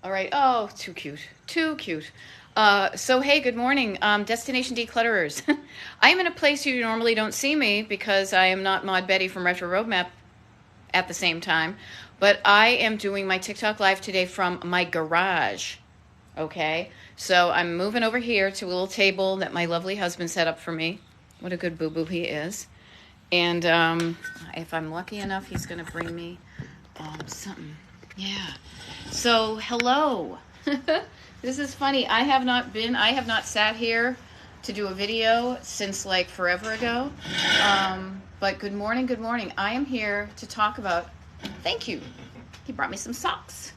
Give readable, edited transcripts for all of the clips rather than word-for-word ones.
All right. Oh, too cute. Too cute. So, hey, good morning, Destination Declutterers. I am in a place you normally don't see me because I am not Maud Betty from Retro Roadmap at the same time, but I am doing my TikTok live today from my garage. Okay. So, I'm moving over here to a little table that my lovely husband set up for me. What a good boo boo he is. And if I'm lucky enough, he's going to bring me something. Yeah. So, hello. This is funny. I have not sat here to do a video since like forever ago. But good morning, good morning. I am here to talk about, thank you. He brought me some socks.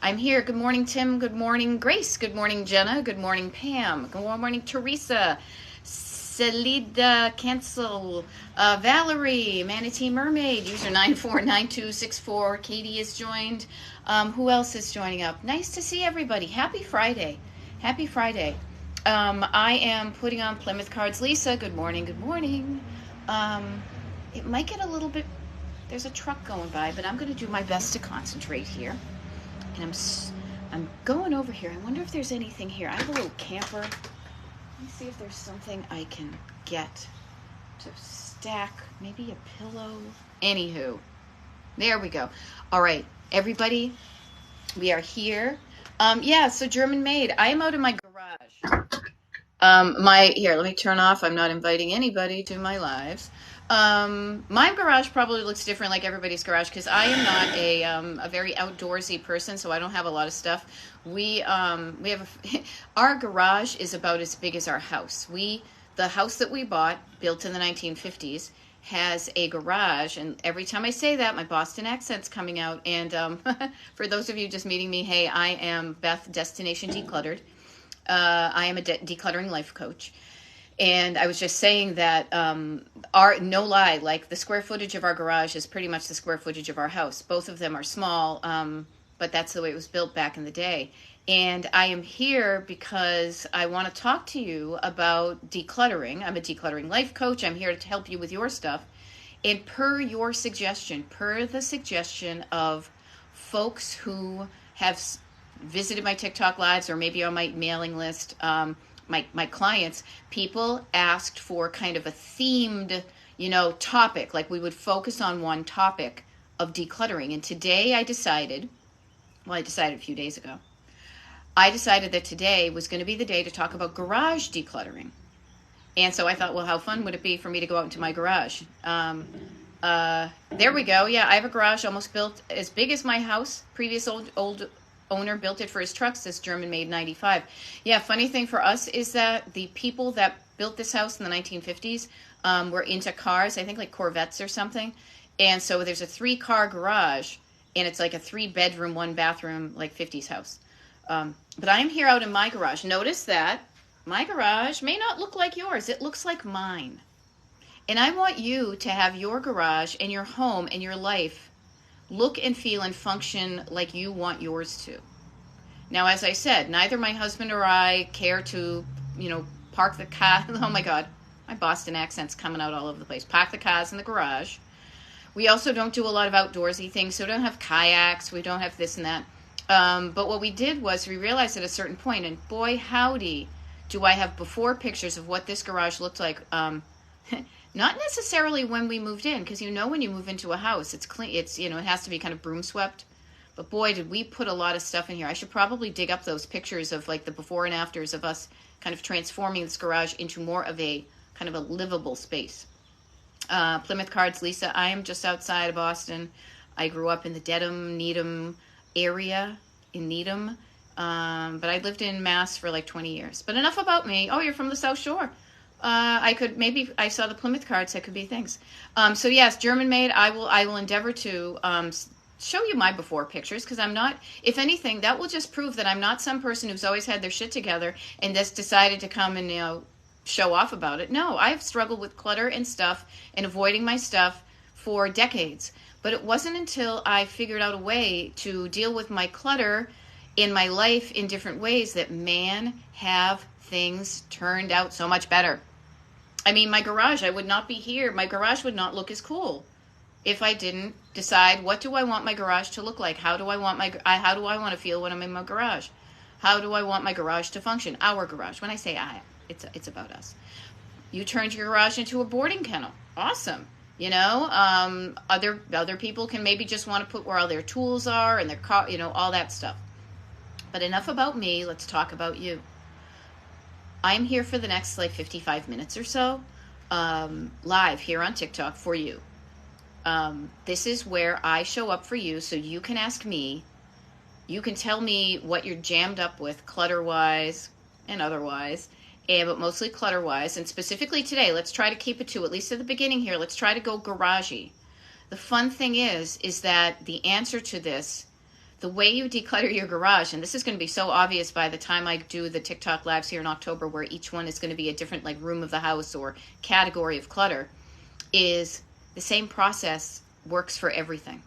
I'm here. Good morning, Tim. Good morning, Grace. Good morning, Jenna. Good morning, Pam. Good morning, Teresa. Celida Cancel, Valerie, Manatee Mermaid, user 949264. Katie is joined. Who else is joining up? Nice to see everybody. Happy Friday. Happy Friday. I am putting on Plymouth Cards. Lisa, good morning. Good morning. It might get a little bit, there's a truck going by, but I'm going to do my best to concentrate here. And I'm going over here. I wonder if there's anything here. I have a little camper. Let me see if there's something I can get to stack. Maybe a pillow. Anywho, there we go. All right, everybody, we are here. Yeah, so German made. I am out in my garage. Here, let me turn off. I'm not inviting anybody to my lives. My garage probably looks different like everybody's garage because I am not a very outdoorsy person, so I don't have a lot of stuff. We have our garage is about as big as our house. The house that we bought, built in the 1950s, has a garage, and every time I say that, my Boston accent's coming out. And for those of you just meeting me, hey, I am Beth, Destination Decluttered. I am a decluttering life coach. And I was just saying that no lie, like the square footage of our garage is pretty much the square footage of our house. Both of them are small, but that's the way it was built back in the day. And I am here because I want to talk to you about decluttering. I'm a decluttering life coach. I'm here to help you with your stuff. And per your suggestion, per the suggestion of folks who have visited my TikTok lives or maybe on my mailing list, my clients, people asked for kind of a themed, topic. Like we would focus on one topic of decluttering. And today I decided a few days ago, I decided that today was going to be the day to talk about garage decluttering. And so I thought, well, how fun would it be for me to go out into my garage? There we go. Yeah, I have a garage almost built as big as my house. Previous old owner built it for his trucks, this German made 95. Yeah, funny thing for us is that the people that built this house in the 1950s were into cars, I think like Corvettes or something. And so there's a 3-car garage, and it's like a 3-bedroom, 1-bathroom, like 50s house. But I'm here out in my garage. Notice that my garage may not look like yours. It looks like mine. And I want you to have your garage and your home and your life look and feel and function like you want yours to. Now, as I said, neither my husband or I care to, park the car. Oh my God, my Boston accent's coming out all over the place. Park the cars in the garage. We also don't do a lot of outdoorsy things, so we don't have kayaks. We don't have this and that. But what we did was we realized at a certain point, and boy, howdy, do I have before pictures of what this garage looked like. Not necessarily when we moved in, because when you move into a house, it's clean. It has to be kind of broom swept. But boy, did we put a lot of stuff in here. I should probably dig up those pictures of like the before and afters of us kind of transforming this garage into more of a kind of a livable space. Plymouth Cards, Lisa, I am just outside of Boston. I grew up in the Dedham, Needham area in Needham. But I lived in Mass for like 20 years. But enough about me. Oh, you're from the South Shore. I saw the Plymouth cards. That could be things. So yes, German made. I will endeavor to show you my before pictures because I'm not. If anything, that will just prove that I'm not some person who's always had their shit together and just decided to come and show off about it. No, I've struggled with clutter and stuff and avoiding my stuff for decades. But it wasn't until I figured out a way to deal with my clutter in my life in different ways that have things turned out so much better. I mean, my garage, I would not be here. My garage would not look as cool if I didn't decide, what do I want my garage to look like? How do I want to feel when I'm in my garage? How do I want my garage to function? Our garage. When I say I, it's about us. You turned your garage into a boarding kennel. Awesome. Other people can maybe just want to put where all their tools are and their car, all that stuff. But enough about me. Let's talk about you. I'm here for the next 55 minutes or so, live here on TikTok for you. This is where I show up for you, so you can ask me. You can tell me what you're jammed up with, clutter-wise and otherwise, but mostly clutter-wise. And specifically today, let's try to keep it to, at least at the beginning here, let's try to go garagey. The fun thing is that the answer to this, the way you declutter your garage, and this is going to be so obvious by the time I do the TikTok lives here in October, where each one is going to be a different room of the house or category of clutter, is the same process works for everything,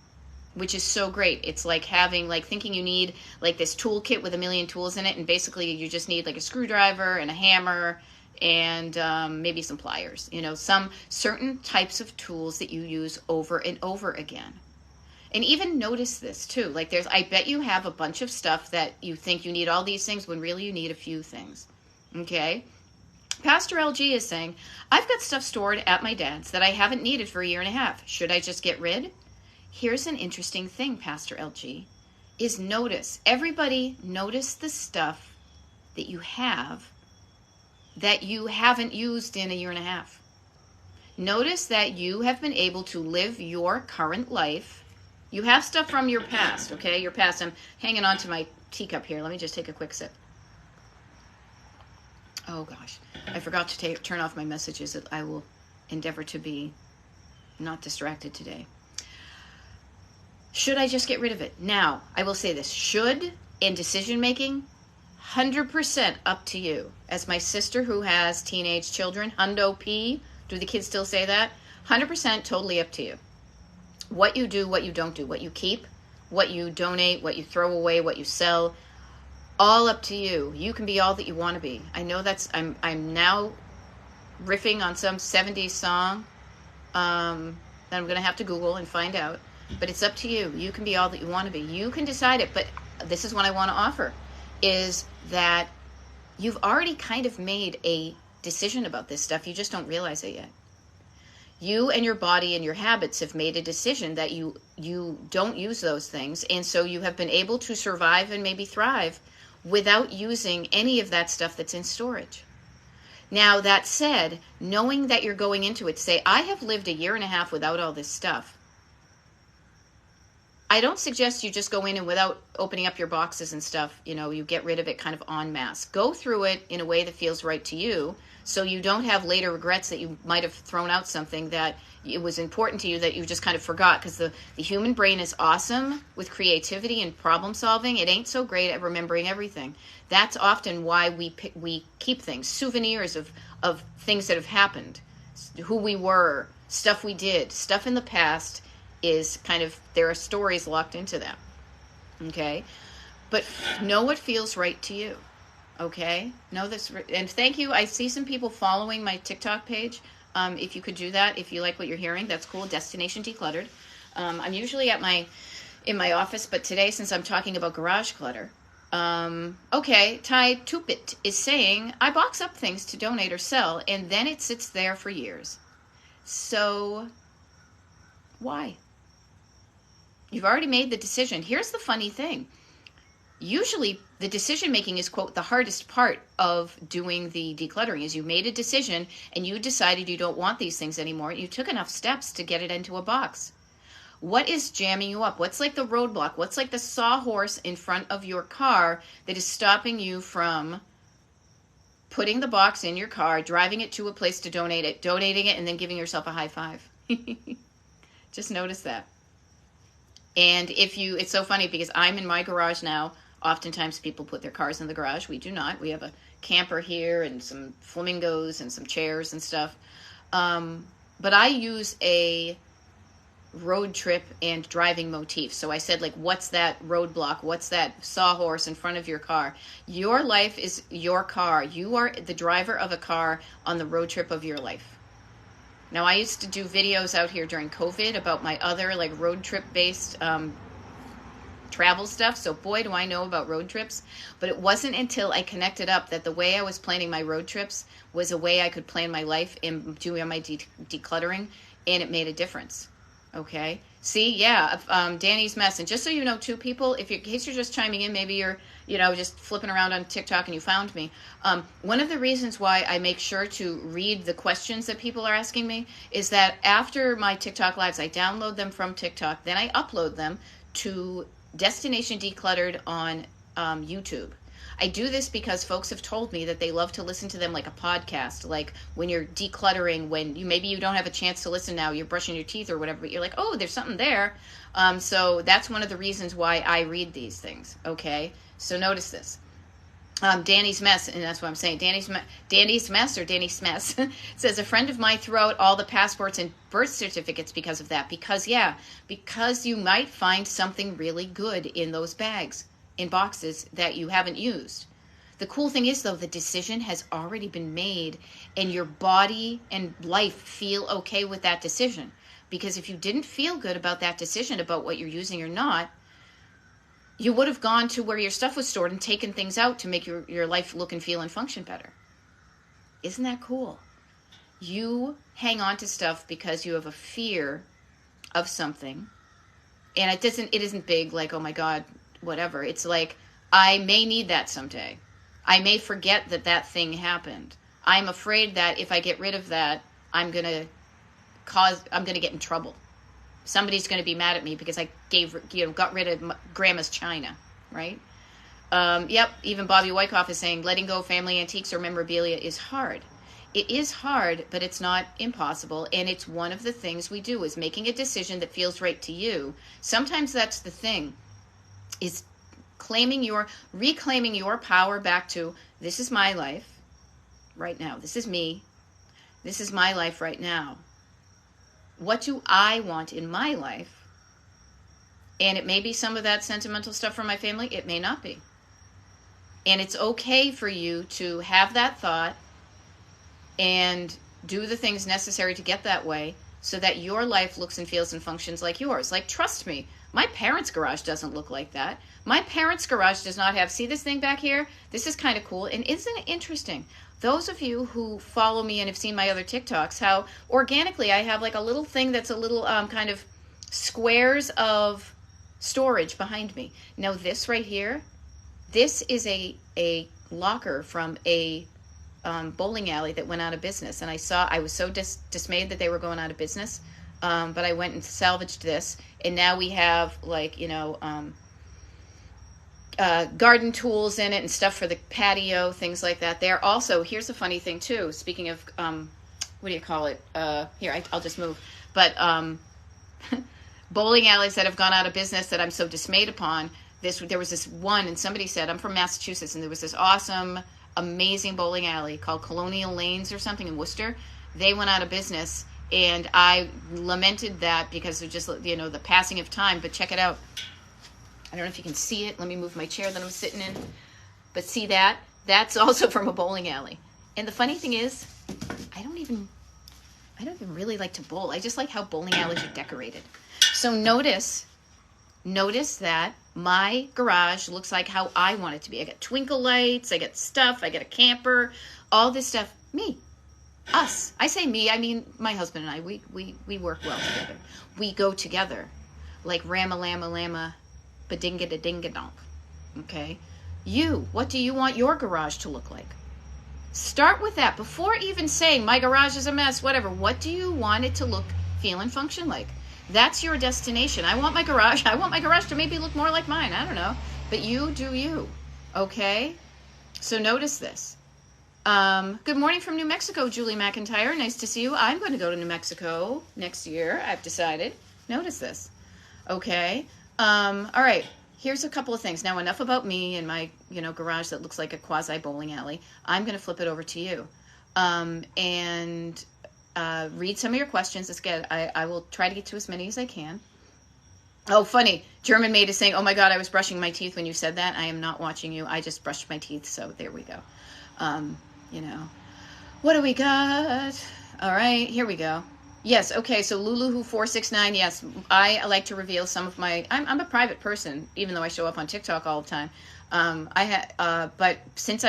which is so great. It's like having, thinking you need this toolkit with a million tools in it, and basically you just need a screwdriver and a hammer and maybe some pliers, some certain types of tools that you use over and over again. And even notice this too, I bet you have a bunch of stuff that you think you need all these things when really you need a few things, okay? Pastor LG is saying, I've got stuff stored at my dad's that I haven't needed for a year and a half. Should I just get rid? Here's an interesting thing, Pastor LG, is notice. Everybody notice the stuff that you have that you haven't used in a year and a half. Notice that you have been able to live your current life. You have stuff from your past, okay? Your past. I'm hanging on to my teacup here. Let me just take a quick sip. Oh, gosh. I forgot to turn off my messages. I will endeavor to be not distracted today. Should I just get rid of it? Now, I will say this. Should in decision-making, 100% up to you. As my sister who has teenage children, Hundo P, do the kids still say that? 100% totally up to you. What you do, what you don't do, what you keep, what you donate, what you throw away, what you sell, all up to you. You can be all that you want to be. I know I'm now riffing on some 70s song that I'm going to have to Google and find out, but it's up to you. You can be all that you want to be. You can decide it, but this is what I want to offer, is that you've already kind of made a decision about this stuff. You just don't realize it yet. You and your body and your habits have made a decision that you don't use those things, and so you have been able to survive and maybe thrive without using any of that stuff that's in storage. Now, that said, knowing that you're going into it, say, I have lived a year and a half without all this stuff. I don't suggest you just go in and without opening up your boxes and stuff, you get rid of it kind of en masse. Go through it in a way that feels right to you, so you don't have later regrets that you might have thrown out something that it was important to you that you just kind of forgot, because the human brain is awesome with creativity and problem solving. It ain't so great at remembering everything. That's often why we keep things, souvenirs of things that have happened, who we were, stuff we did, stuff in the past is kind of, there are stories locked into them, okay? But know what feels right to you. Okay, know this, and thank you. I see some people following my TikTok page. If you could do that, if you like what you're hearing, that's cool. Destination Decluttered. I'm usually in my office, but today, since I'm talking about garage clutter, okay, Ty Tupit is saying, I box up things to donate or sell, and then it sits there for years. So, why? You've already made the decision. Here's the funny thing. Usually the decision making is, quote, the hardest part of doing the decluttering, is you made a decision and you decided you don't want these things anymore. You took enough steps to get it into a box. What is jamming you up? What's like the roadblock? What's like the sawhorse in front of your car that is stopping you from putting the box in your car, driving it to a place to donate it, donating it, and then giving yourself a high five? Just notice that. And it's so funny because I'm in my garage now. Oftentimes people put their cars in the garage. We do not. We have a camper here and some flamingos and some chairs and stuff. But I use a road trip and driving motif. So I said, what's that roadblock? What's that sawhorse in front of your car? Your life is your car. You are the driver of a car on the road trip of your life. Now, I used to do videos out here during COVID about my other like road trip based travel stuff. So boy, do I know about road trips. But it wasn't until I connected up that the way I was planning my road trips was a way I could plan my life and do my decluttering, and it made a difference. Okay. See, yeah, Danny's mess. And just so you know, too, people, in case you're just chiming in, maybe you're, just flipping around on TikTok and you found me. One of the reasons why I make sure to read the questions that people are asking me is that after my TikTok lives, I download them from TikTok, then I upload them to Destination Decluttered on YouTube. I do this because folks have told me that they love to listen to them like a podcast, like when you're decluttering, when maybe you don't have a chance to listen now, you're brushing your teeth or whatever, but you're like, oh, there's something there. So that's one of the reasons why I read these things, okay? So notice this. Danny's Mess, and that's what I'm saying, Danny's Mess or Danny's Mess, says a friend of mine threw out all the passports and birth certificates because of that. Because you might find something really good in those bags, in boxes that you haven't used. The cool thing is, though, the decision has already been made, and your body and life feel okay with that decision. Because if you didn't feel good about that decision about what you're using or not, you would have gone to where your stuff was stored and taken things out to make your life look and feel and function better. Isn't that cool? You hang on to stuff because you have a fear of something, and it isn't big, like, oh my God, whatever. It's like, I may need that someday. I may forget that thing happened. I'm afraid that if I get rid of that, I'm going to get in trouble. Somebody's going to be mad at me because I got rid of Grandma's china, right? Yep, even Bobby Wyckoff is saying letting go of family antiques or memorabilia is hard. It is hard, but it's not impossible, and it's one of the things we do, is making a decision that feels right to you. Sometimes that's the thing, is reclaiming your power back to, this is my life right now. This is me. This is my life right now. What do I want in my life? And it may be some of that sentimental stuff from my family. It may not be. And it's okay for you to have that thought and do the things necessary to get that way so that your life looks and feels and functions like yours. Like, trust me, my parents' garage doesn't look like that. My parents' garage does not have, see this thing back here? This is kind of cool. And isn't it interesting? Those of you who follow me and have seen my other TikToks, how organically I have like a little thing that's a little kind of squares of storage behind me. Now this right here, this is a locker from a bowling alley that went out of business. And I was so dismayed that they were going out of business. But I went and salvaged this. And now we have like, garden tools in it and stuff for the patio, things like that. There also, here's a funny thing too. Speaking of, what do you call it? Here, I'll just move. But bowling alleys that have gone out of business that I'm so dismayed upon. There was this one, and somebody said, I'm from Massachusetts, and there was this awesome, amazing bowling alley called Colonial Lanes or something in Worcester. They went out of business, and I lamented that because of just, the passing of time. But check it out. I don't know if you can see it. Let me move my chair that I'm sitting in. But see that? That's also from a bowling alley. And the funny thing is, I don't even really like to bowl. I just like how bowling alleys are decorated. So notice that my garage looks like how I want it to be. I got twinkle lights, I got stuff, I got a camper, all this stuff. Me. Us. I say me, I mean my husband and I. We work well together. We go together. Like rama lama lama. Ba-dinga da dinga donk. Okay? What do you want your garage to look like? Start with that. Before even saying, my garage is a mess, whatever. What do you want it to look, feel, and function like? That's your destination. I want my garage to maybe look more like mine. I don't know. But you do you. Okay? So notice this. Good morning from New Mexico, Julie McIntyre. Nice to see you. I'm going to go to New Mexico next year. I've decided. Notice this. Okay? All right, here's a couple of things. Now, enough about me and my, garage that looks like a quasi bowling alley. I'm going to flip it over to you, and read some of your questions. It's good. I will try to get to as many as I can. Oh, funny. German maid is saying, oh my God, I was brushing my teeth when you said that. I am not watching you. I just brushed my teeth. So there we go. What do we got? All right, here we go. Yes. Okay. So Luluhu469. Yes, I like to reveal some of my. I'm a private person, even though I show up on TikTok all the time. But since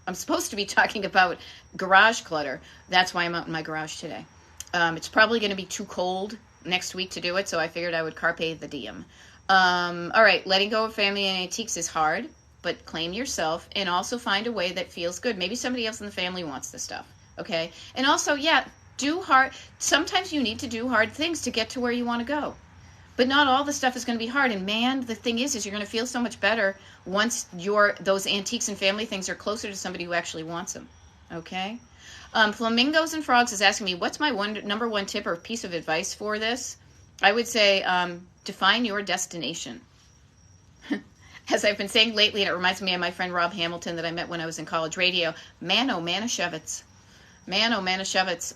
I'm supposed to be talking about garage clutter. That's why I'm out in my garage today. It's probably going to be too cold next week to do it, so I figured I would carpe the diem. All right, letting go of family and antiques is hard, but claim yourself and also find a way that feels good. Maybe somebody else in the family wants this stuff, okay? And also, yeah, sometimes you need to do hard things to get to where you want to go. But not all the stuff is going to be hard. And man, the thing is you're going to feel so much better once those antiques and family things are closer to somebody who actually wants them. Okay? Flamingos and Frogs is asking me, what's my number one tip or piece of advice for this? I would say define your destination. As I've been saying lately, and it reminds me of my friend Rob Hamilton that I met when I was in college radio, man, oh, Manischewitz. Man, oh, Manischewitz.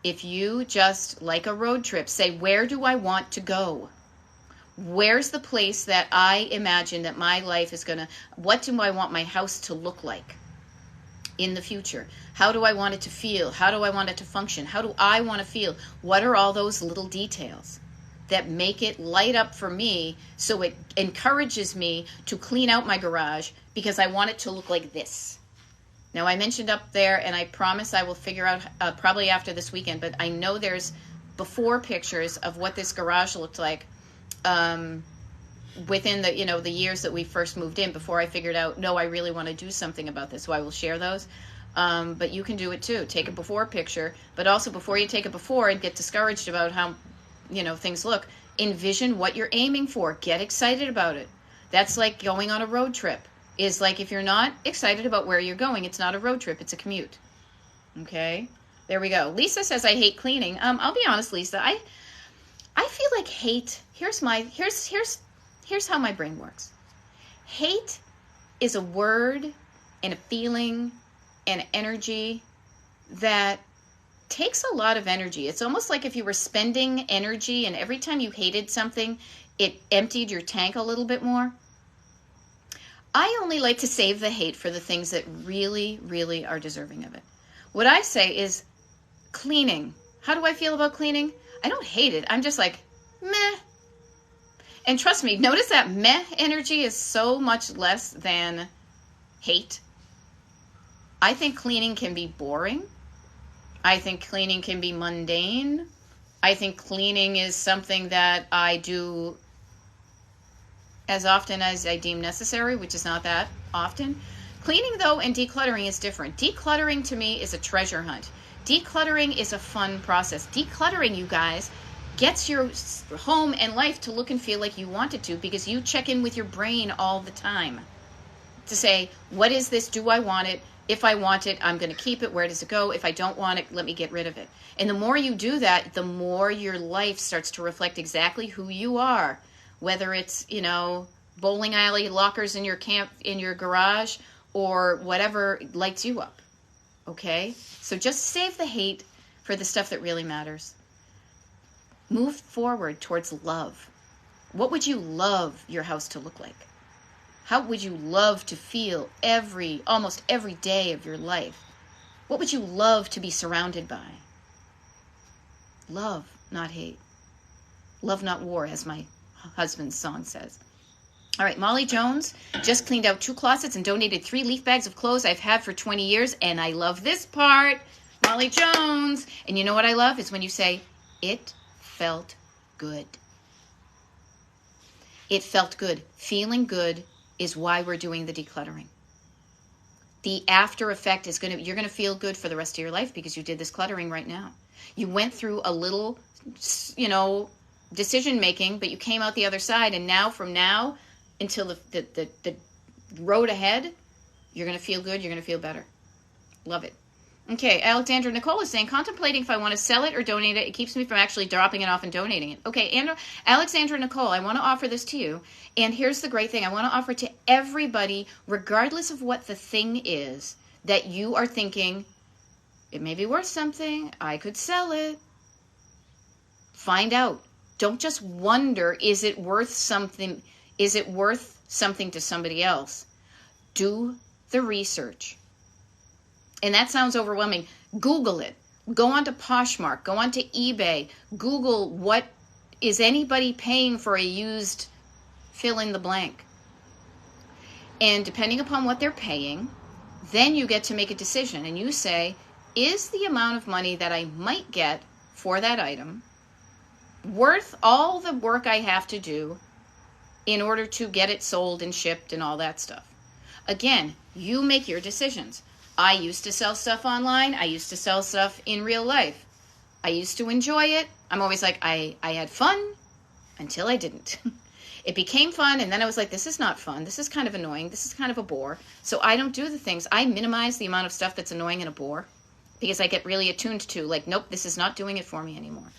If you just, like a road trip, say, where do I want to go? Where's the place that I imagine that my life is going to, what do I want my house to look like in the future? How do I want it to feel? How do I want it to function? How do I want to feel? What are all those little details that make it light up for me so it encourages me to clean out my garage because I want it to look like this? Now, I mentioned up there, and I promise I will figure out probably after this weekend, but I know there's before pictures of what this garage looked like within the years that we first moved in before I figured out, no, I really want to do something about this, so I will share those. But you can do it too. Take a before picture, but also before you take a before and get discouraged about how, things look, envision what you're aiming for. Get excited about it. That's like going on a road trip. Is like if you're not excited about where you're going, it's not a road trip, it's a commute. Okay? There we go. Lisa says I hate cleaning. I'll be honest, Lisa. I feel like hate. Here's how my brain works. Hate is a word and a feeling and energy that takes a lot of energy. It's almost like if you were spending energy and every time you hated something, it emptied your tank a little bit more. I only like to save the hate for the things that really, really are deserving of it. What I say is cleaning. How do I feel about cleaning? I don't hate it. I'm just like, meh. And trust me, notice that meh energy is so much less than hate. I think cleaning can be boring. I think cleaning can be mundane. I think cleaning is something that I do as often as I deem necessary, which is not that often. Cleaning, though, and decluttering is different. Decluttering, to me, is a treasure hunt. Decluttering is a fun process. Decluttering, you guys, gets your home and life to look and feel like you want it to because you check in with your brain all the time to say, what is this? Do I want it? If I want it, I'm going to keep it. Where does it go? If I don't want it, let me get rid of it. And the more you do that, the more your life starts to reflect exactly who you are. Whether it's, bowling alley lockers in your garage or whatever lights you up. Okay? So just save the hate for the stuff that really matters. Move forward towards love. What would you love your house to look like? How would you love to feel almost every day of your life? What would you love to be surrounded by? Love, not hate. Love, not war, as my husband's song says. All right, Molly Jones just cleaned out 2 closets and donated 3 leaf bags of clothes I've had for 20 years, and I love this part. Molly Jones. And you know what I love? Is when you say, it felt good. It felt good. Feeling good is why we're doing the decluttering. The after effect is you're going to feel good for the rest of your life because you did this cluttering right now. You went through a little, decision making, but you came out the other side, and now from now until the road ahead, you're going to feel good, you're going to feel better. Love it. Okay, Alexandra Nicole is saying, contemplating if I want to sell it or donate it. It keeps me from actually dropping it off and donating it. Okay, Alexandra Nicole, I want to offer this to you. And here's the great thing. I want to offer to everybody, regardless of what the thing is, that you are thinking, it may be worth something. I could sell it. Find out. Don't just wonder, is it worth something? Is it worth something to somebody else? Do the research. And that sounds overwhelming. Google it. Go on to Poshmark, go on to eBay, Google what is anybody paying for a used fill in the blank. And depending upon what they're paying, then you get to make a decision and you say, is the amount of money that I might get for that item worth all the work I have to do in order to get it sold and shipped and all that stuff? Again, you make your decisions. I used to sell stuff online. I used to sell stuff in real life. I used to enjoy it. I'm always like, I had fun until I didn't. It became fun, and then I was like, this is not fun. This is kind of annoying. This is kind of a bore. So I don't do the things. I minimize the amount of stuff that's annoying and a bore because I get really attuned to, like, nope, this is not doing it for me anymore.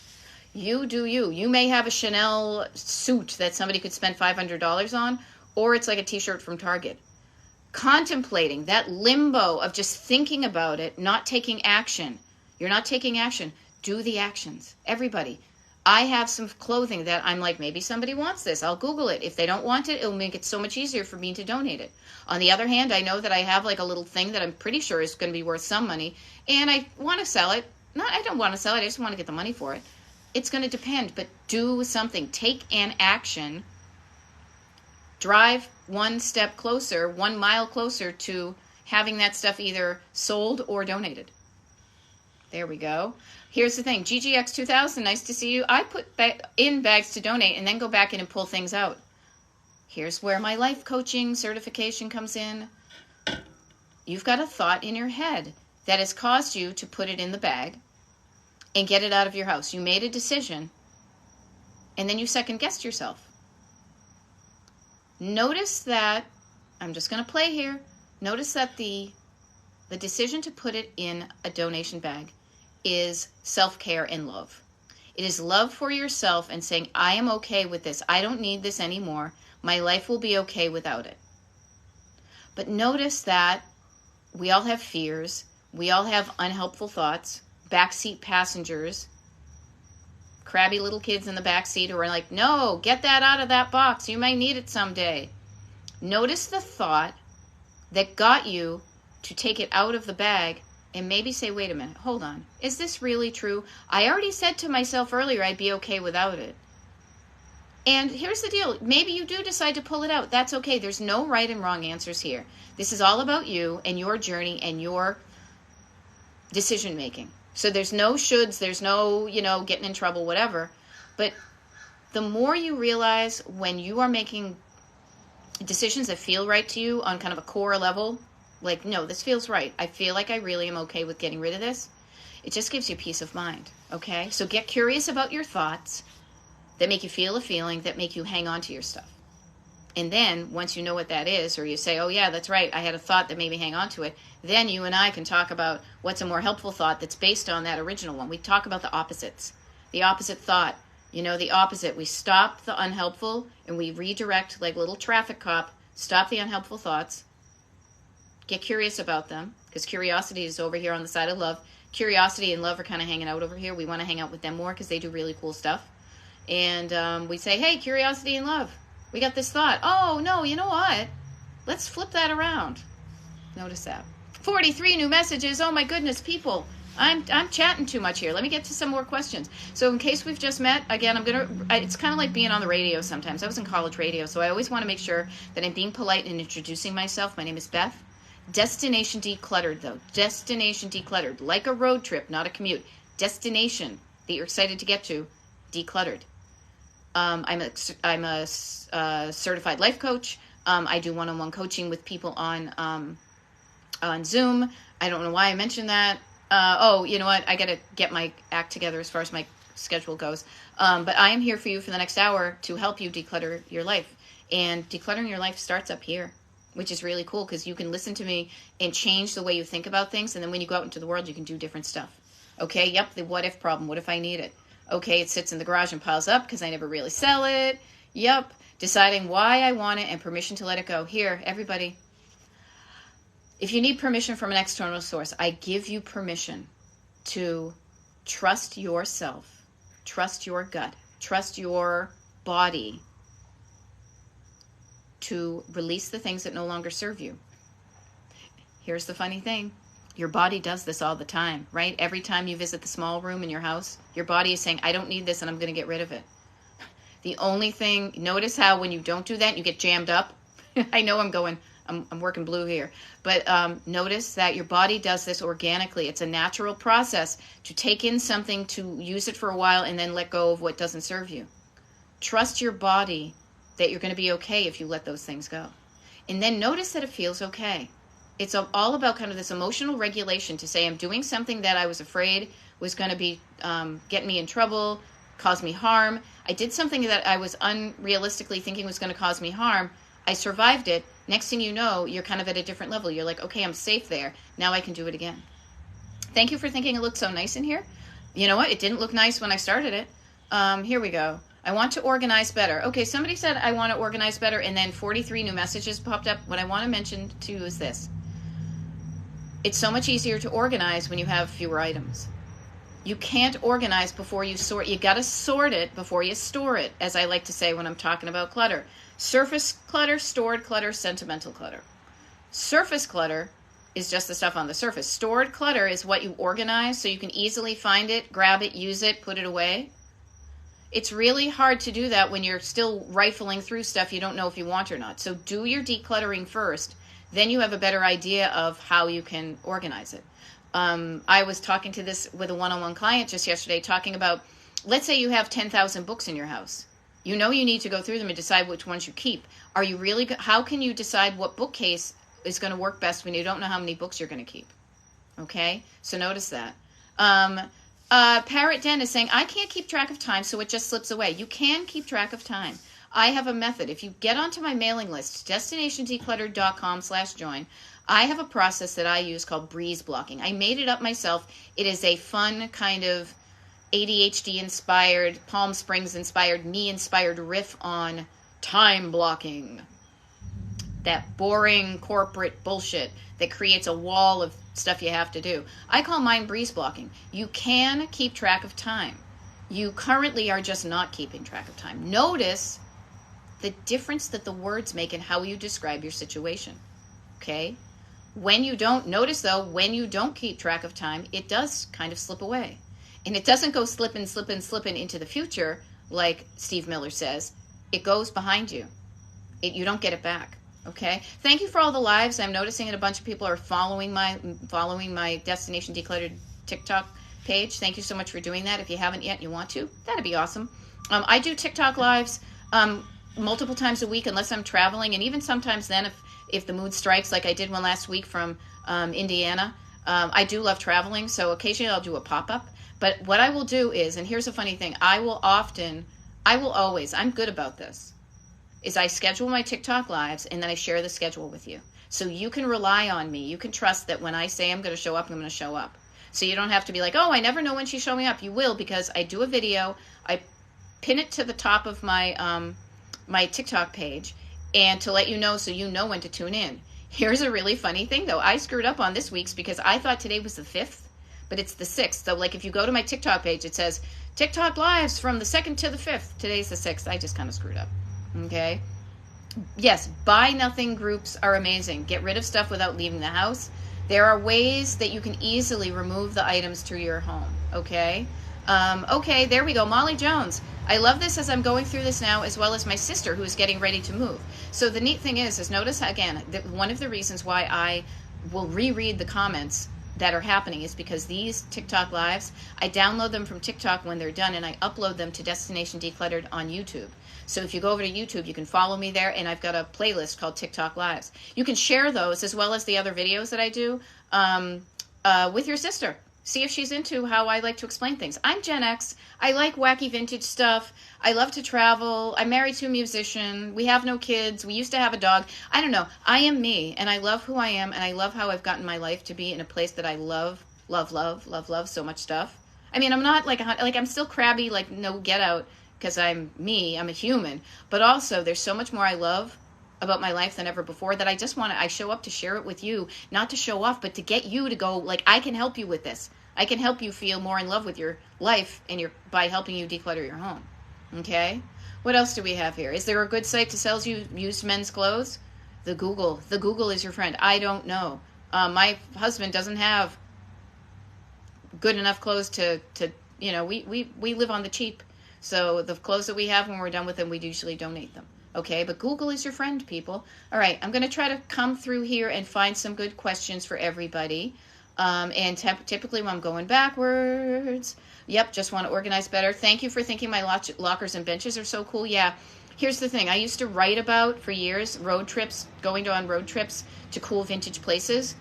You do you. You may have a Chanel suit that somebody could spend $500 on, or it's like a t-shirt from Target. Contemplating that limbo of just thinking about it, not taking action. You're not taking action. Do the actions. Everybody. I have some clothing that I'm like, maybe somebody wants this. I'll Google it. If they don't want it, it'll make it so much easier for me to donate it. On the other hand, I know that I have like a little thing that I'm pretty sure is going to be worth some money, and I want to sell it. I don't want to sell it. I just want to get the money for it. It's going to depend, but do something. Take an action. Drive one step closer, 1 mile closer to having that stuff either sold or donated. There we go. Here's the thing. GGX 2000, nice to see you. I put in bags to donate and then go back in and pull things out. Here's where my life coaching certification comes in. You've got a thought in your head that has caused you to put it in the bag and get it out of your house. You made a decision and then you second-guessed yourself. Notice that, I'm just going to play here. Notice that the decision to put it in a donation bag is self-care and love. It is love for yourself and saying, I am okay with this. I don't need this anymore. My life will be okay without it. But notice that we all have fears. We all have unhelpful thoughts. Backseat passengers. Crabby little kids in the backseat who are like, no, get that out of that box. You might need it someday. Notice the thought that got you to take it out of the bag and maybe say, wait a minute, hold on. Is this really true? I already said to myself earlier I'd be okay without it. And here's the deal. Maybe you do decide to pull it out. That's okay. There's no right and wrong answers here. This is all about you and your journey and your decision making. So there's no shoulds, there's no, getting in trouble, whatever. But the more you realize when you are making decisions that feel right to you on kind of a core level, like, no, this feels right. I feel like I really am okay with getting rid of this. It just gives you peace of mind, okay? So get curious about your thoughts that make you feel a feeling, that make you hang on to your stuff. And then once you know what that is, or you say, oh yeah, that's right, I had a thought that made me hang on to it, then you and I can talk about what's a more helpful thought that's based on that original one. We talk about the opposites. The opposite thought, the opposite. We stop the unhelpful and we redirect like little traffic cop, stop the unhelpful thoughts, get curious about them, because curiosity is over here on the side of love. Curiosity and love are kind of hanging out over here. We want to hang out with them more because they do really cool stuff. And we say, hey, curiosity and love, we got this thought. Oh, no, you know what? Let's flip that around. Notice that. 43 new messages. Oh, my goodness, people. I'm chatting too much here. Let me get to some more questions. So in case we've just met, again, it's kind of like being on the radio sometimes. I was in college radio, so I always want to make sure that I'm being polite and introducing myself. My name is Beth. Destination decluttered, though. Destination decluttered. Like a road trip, not a commute. Destination that you're excited to get to, decluttered. I'm a certified life coach. I do one-on-one coaching with people on Zoom. I don't know why I mentioned that. You know what? I got to get my act together as far as my schedule goes. But I am here for you for the next hour to help you declutter your life. And decluttering your life starts up here, which is really cool because you can listen to me and change the way you think about things. And then when you go out into the world, you can do different stuff. Okay, yep, the what if problem. What if I need it? Okay, it sits in the garage and piles up because I never really sell it. Yep, deciding why I want it and permission to let it go. Here, everybody. If you need permission from an external source, I give you permission to trust yourself, trust your gut, trust your body to release the things that no longer serve you. Here's the funny thing. Your body does this all the time, right? Every time you visit the small room in your house, your body is saying, I don't need this and I'm going to get rid of it. The only thing, notice how when you don't do that, you get jammed up. I know I'm working blue here. But notice that your body does this organically. It's a natural process to take in something, to use it for a while, and then let go of what doesn't serve you. Trust your body that you're going to be okay if you let those things go. And then notice that it feels okay. It's all about kind of this emotional regulation to say, I'm doing something that I was afraid was going to be getting me in trouble, cause me harm. I did something that I was unrealistically thinking was going to cause me harm. I survived it. Next thing you know, you're kind of at a different level. You're like, okay, I'm safe there. Now I can do it again. Thank you for thinking it looked so nice in here. You know what? It didn't look nice when I started it. Here we go. I want to organize better. Okay, somebody said I want to organize better, and then 43 new messages popped up. What I want to mention to you is this. It's so much easier to organize when you have fewer items. You can't organize before you sort. You got to sort it before you store it, as I like to say when I'm talking about clutter. Surface clutter, stored clutter, sentimental clutter. Surface clutter is just the stuff on the surface. Stored clutter is what you organize so you can easily find it, grab it, use it, put it away. It's really hard to do that when you're still rifling through stuff you don't know if you want or not. So do your decluttering first. Then you have a better idea of how you can organize it. I was talking to this with a one-on-one client just yesterday, talking about, let's say you have 10,000 books in your house. You know you need to go through them and decide which ones you keep. How can you decide what bookcase is going to work best when you don't know how many books you're going to keep? Okay, so notice that. Parrot Den is saying, I can't keep track of time, so it just slips away. You can keep track of time. I have a method. If you get onto my mailing list, destinationdecluttered.com/join, I have a process that I use called breeze blocking. I made it up myself. It is a fun kind of ADHD-inspired, Palm Springs-inspired, me-inspired riff on time blocking. That boring corporate bullshit that creates a wall of stuff you have to do. I call mine breeze blocking. You can keep track of time. You currently are just not keeping track of time. Notice the difference that the words make in how you describe your situation. Okay? When you don't, notice though, when you don't keep track of time, it does kind of slip away. And it doesn't go slipping into the future, like Steve Miller says. It goes behind you. You don't get it back. Okay? Thank you for all the lives. I'm noticing that a bunch of people are following my Destination Decluttered TikTok page. Thank you so much for doing that. If you haven't yet and you want to, that'd be awesome. I do TikTok lives multiple times a week unless I'm traveling, and even sometimes then if the mood strikes, like I did one last week from Indiana. I do love traveling, so occasionally I'll do a pop-up. But what I will do is, and here's a funny thing, I will always, I'm good about this, is I schedule my TikTok lives and then I share the schedule with you. So you can rely on me. You can trust that when I say I'm going to show up, I'm going to show up. So you don't have to be like, oh, I never know when she's showing up. You will, because I do a video, I pin it to the top of my my TikTok page, and to let you know so you know when to tune in. Here's a really funny thing, though. I screwed up on this week's because I thought today was the 5th, but it's the 6th. So, like, if you go to my TikTok page, it says, TikTok Lives from the 2nd to the 5th. Today's the 6th. I just kind of screwed up. Okay? Yes, buy nothing groups are amazing. Get rid of stuff without leaving the house. There are ways that you can easily remove the items to your home. Okay? Okay, there we go. Molly Jones. I love this as I'm going through this now, as well as my sister who is getting ready to move. So the neat thing is notice, again, that one of the reasons why I will reread the comments that are happening is because these TikTok lives, I download them from TikTok when they're done, and I upload them to Destination Decluttered on YouTube. So if you go over to YouTube, you can follow me there, and I've got a playlist called TikTok Lives. You can share those as well as the other videos that I do with your sister. See if she's into how I like to explain things. I'm Gen X. I like wacky vintage stuff. I love to travel. I'm married to a musician. We have no kids. We used to have a dog. I don't know. I am me, and I love who I am, and I love how I've gotten my life to be in a place that I love so much stuff. I mean, I'm not like I'm still crabby, like no get out, because I'm me. I'm a human. But also, there's so much more I love about my life than ever before that I show up to share it with you, not to show off, but to get you to go, like, I can help you with this. I can help you feel more in love with your life and by helping you declutter your home. Okay? What else do we have here? Is there a good site to sell you used men's clothes? The Google is your friend. I don't know. My husband doesn't have good enough clothes to you know, we live on the cheap. So the clothes that we have, when we're done with them, we usually donate them. Okay, but Google is your friend, people. All right, I'm going to try to come through here and find some good questions for everybody. And typically when I'm going backwards, yep, just want to organize better. Thank you for thinking my lockers and benches are so cool. Yeah, here's the thing. I used to write about, for years, road trips, going on road trips to cool vintage places.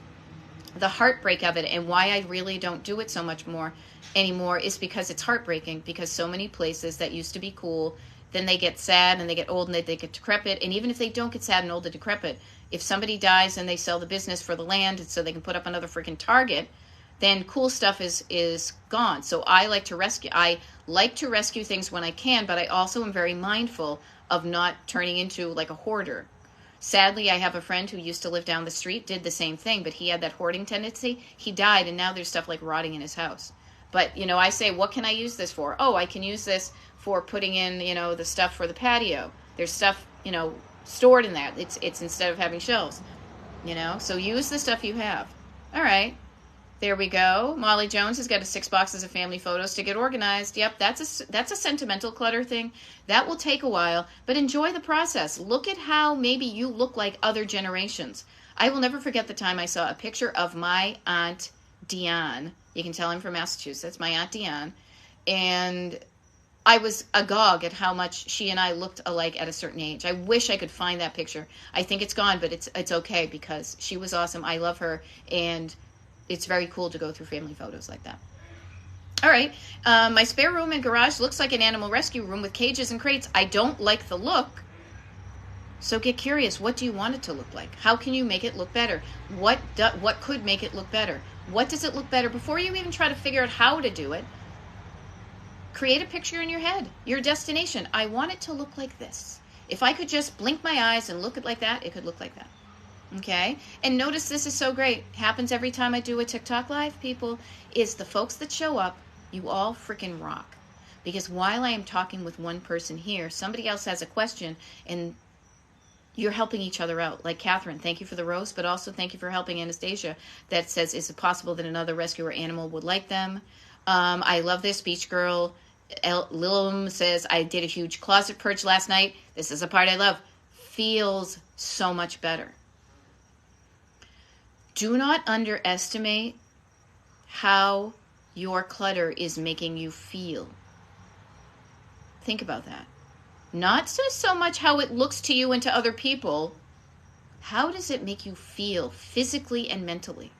The heartbreak of it, and why I really don't do it so much more anymore, is because it's heartbreaking, because so many places that used to be cool, then they get sad and they get old and they get decrepit. And even if they don't get sad and old and decrepit, if somebody dies and they sell the business for the land so they can put up another freaking Target, then cool stuff is gone. So I like to rescue things when I can, but I also am very mindful of not turning into like a hoarder. Sadly, I have a friend who used to live down the street, did the same thing, but he had that hoarding tendency. He died, and now there's stuff like rotting in his house. But, you know, I say, what can I use this for? Oh, I can use this for putting in, you know, the stuff for the patio. There's stuff, you know, stored in that. It's instead of having shelves, you know. So use the stuff you have. All right. There we go. Molly Jones has got 6 boxes of family photos to get organized. Yep, that's a sentimental clutter thing. That will take a while, but enjoy the process. Look at how maybe you look like other generations. I will never forget the time I saw a picture of my Aunt Dion. You can tell I'm from Massachusetts, my Aunt Dion. And I was agog at how much she and I looked alike at a certain age. I wish I could find that picture. I think it's gone, but it's okay, because she was awesome. I love her, and it's very cool to go through family photos like that. All right. My spare room and garage looks like an animal rescue room with cages and crates. I don't like the look. So get curious. What do you want it to look like? How can you make it look better? What could make it look better? What does it look better? Before you even try to figure out how to do it, create a picture in your head, your destination. I want it to look like this. If I could just blink my eyes and look at like that, it could look like that. Okay? And notice this is so great. Happens every time I do a TikTok live, people, is the folks that show up, you all freaking rock. Because while I am talking with one person here, somebody else has a question, and you're helping each other out. Like Catherine, thank you for the roast, but also thank you for helping Anastasia. That says, is it possible that another rescue or animal would like them? I love this. Beach Girl Lilum says, I did a huge closet purge last night. This is a part I love. Feels so much better. Do not underestimate how your clutter is making you feel. Think about that. Not so much how it looks to you and to other people. How does it make you feel physically and mentally?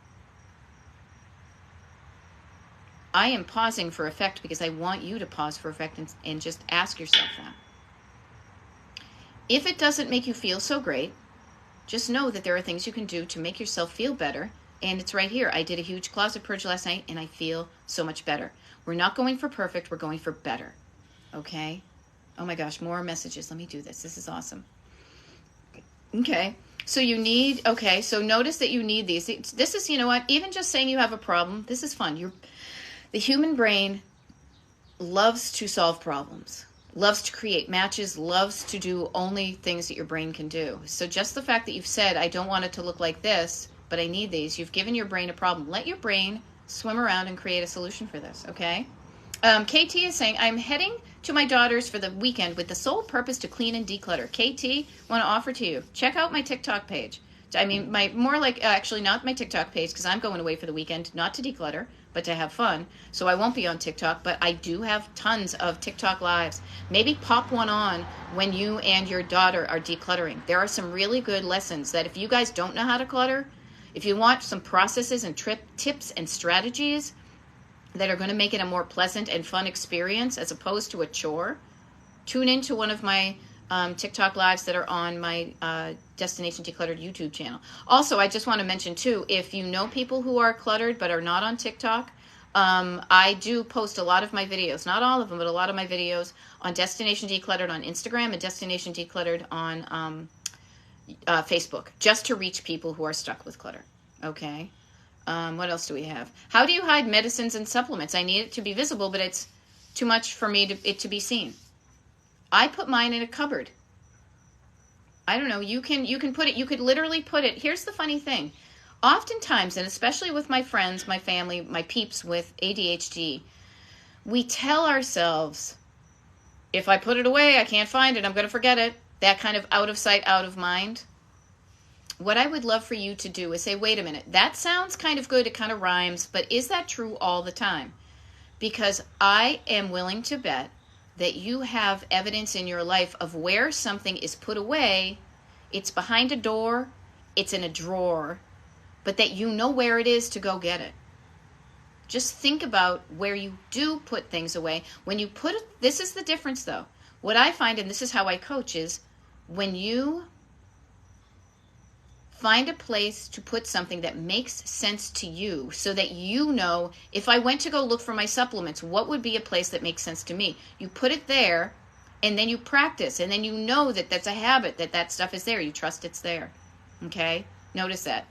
I am pausing for effect because I want you to pause for effect and just ask yourself that. If it doesn't make you feel so great, just know that there are things you can do to make yourself feel better. And it's right here. I did a huge closet purge last night, and I feel so much better. We're not going for perfect. We're going for better. Okay? Oh my gosh, more messages. Let me do this. This is awesome. Okay. So so notice that you need these. This is, you know what? Even just saying you have a problem, this is fun. The human brain loves to solve problems, loves to create matches, loves to do only things that your brain can do. So just the fact that you've said, I don't want it to look like this, but I need these, you've given your brain a problem. Let your brain swim around and create a solution for this, okay? KT is saying, I'm heading to my daughter's for the weekend with the sole purpose to clean and declutter. KT, want to offer to you, check out my TikTok page. I mean, actually not my TikTok page, because I'm going away for the weekend, not to declutter, but to have fun. So I won't be on TikTok, but I do have tons of TikTok lives. Maybe pop one on when you and your daughter are decluttering. There are some really good lessons that if you guys don't know how to clutter, if you want some processes and tips and strategies that are going to make it a more pleasant and fun experience as opposed to a chore, tune into one of my TikTok lives that are on my Destination Decluttered YouTube channel. Also, I just want to mention too, if you know people who are cluttered but are not on TikTok, I do post a lot of my videos, not all of them, but a lot of my videos on Destination Decluttered on Instagram and Destination Decluttered on Facebook, just to reach people who are stuck with clutter. Okay. What else do we have? How do you hide medicines and supplements? I need it to be visible, but it's too much for me to be seen. I put mine in a cupboard. I don't know. You can put it. You could literally put it. Here's the funny thing. Oftentimes, and especially with my friends, my family, my peeps with ADHD, we tell ourselves, if I put it away, I can't find it, I'm going to forget it. That kind of out of sight, out of mind. What I would love for you to do is say, wait a minute, that sounds kind of good, it kind of rhymes, but is that true all the time? Because I am willing to bet that you have evidence in your life of where something is put away. It's behind a door, it's in a drawer, but that you know where it is to go get it. Just think about where you do put things away. When you put it, this is the difference though. What I find, and this is how I coach, is when you find a place to put something that makes sense to you, so that you know, if I went to go look for my supplements, what would be a place that makes sense to me? You put it there, and then you practice, and then you know that that's a habit, that that stuff is there. You trust it's there. Okay? Notice that.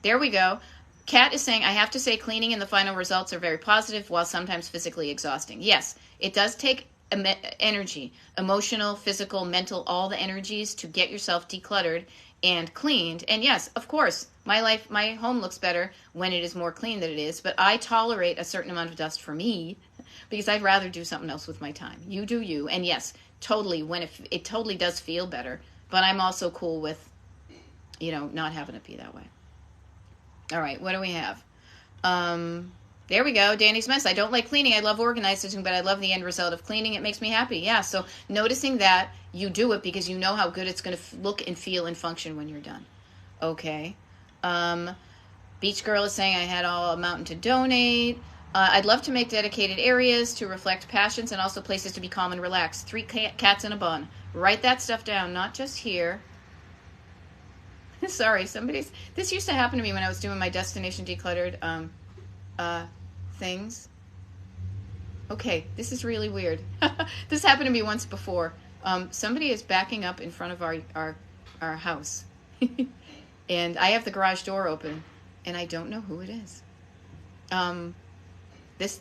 There we go. Kat is saying, I have to say cleaning and the final results are very positive, while sometimes physically exhausting. Yes, it does take energy, emotional, physical, mental, all the energies to get yourself decluttered and cleaned. And yes, of course, my home looks better when it is more clean than it is, but I tolerate a certain amount of dust for me because I'd rather do something else with my time. You do you. And yes, totally, when it totally does feel better, but I'm also cool with, not having it be that way. All right, what do we have? There we go. Danny's mess. I don't like cleaning. I love organizing, but I love the end result of cleaning. It makes me happy. Yeah, so noticing that you do it because you know how good it's going to look and feel and function when you're done. Okay. Beach Girl is saying, I had all a mountain to donate. I'd love to make dedicated areas to reflect passions and also places to be calm and relaxed. 3 cats in a bun. Write that stuff down, not just here. Sorry, this used to happen to me when I was doing my Destination Decluttered things. Okay, this is really weird. This happened to me once before. Somebody is backing up in front of our house. And I have the garage door open, and I don't know who it is. This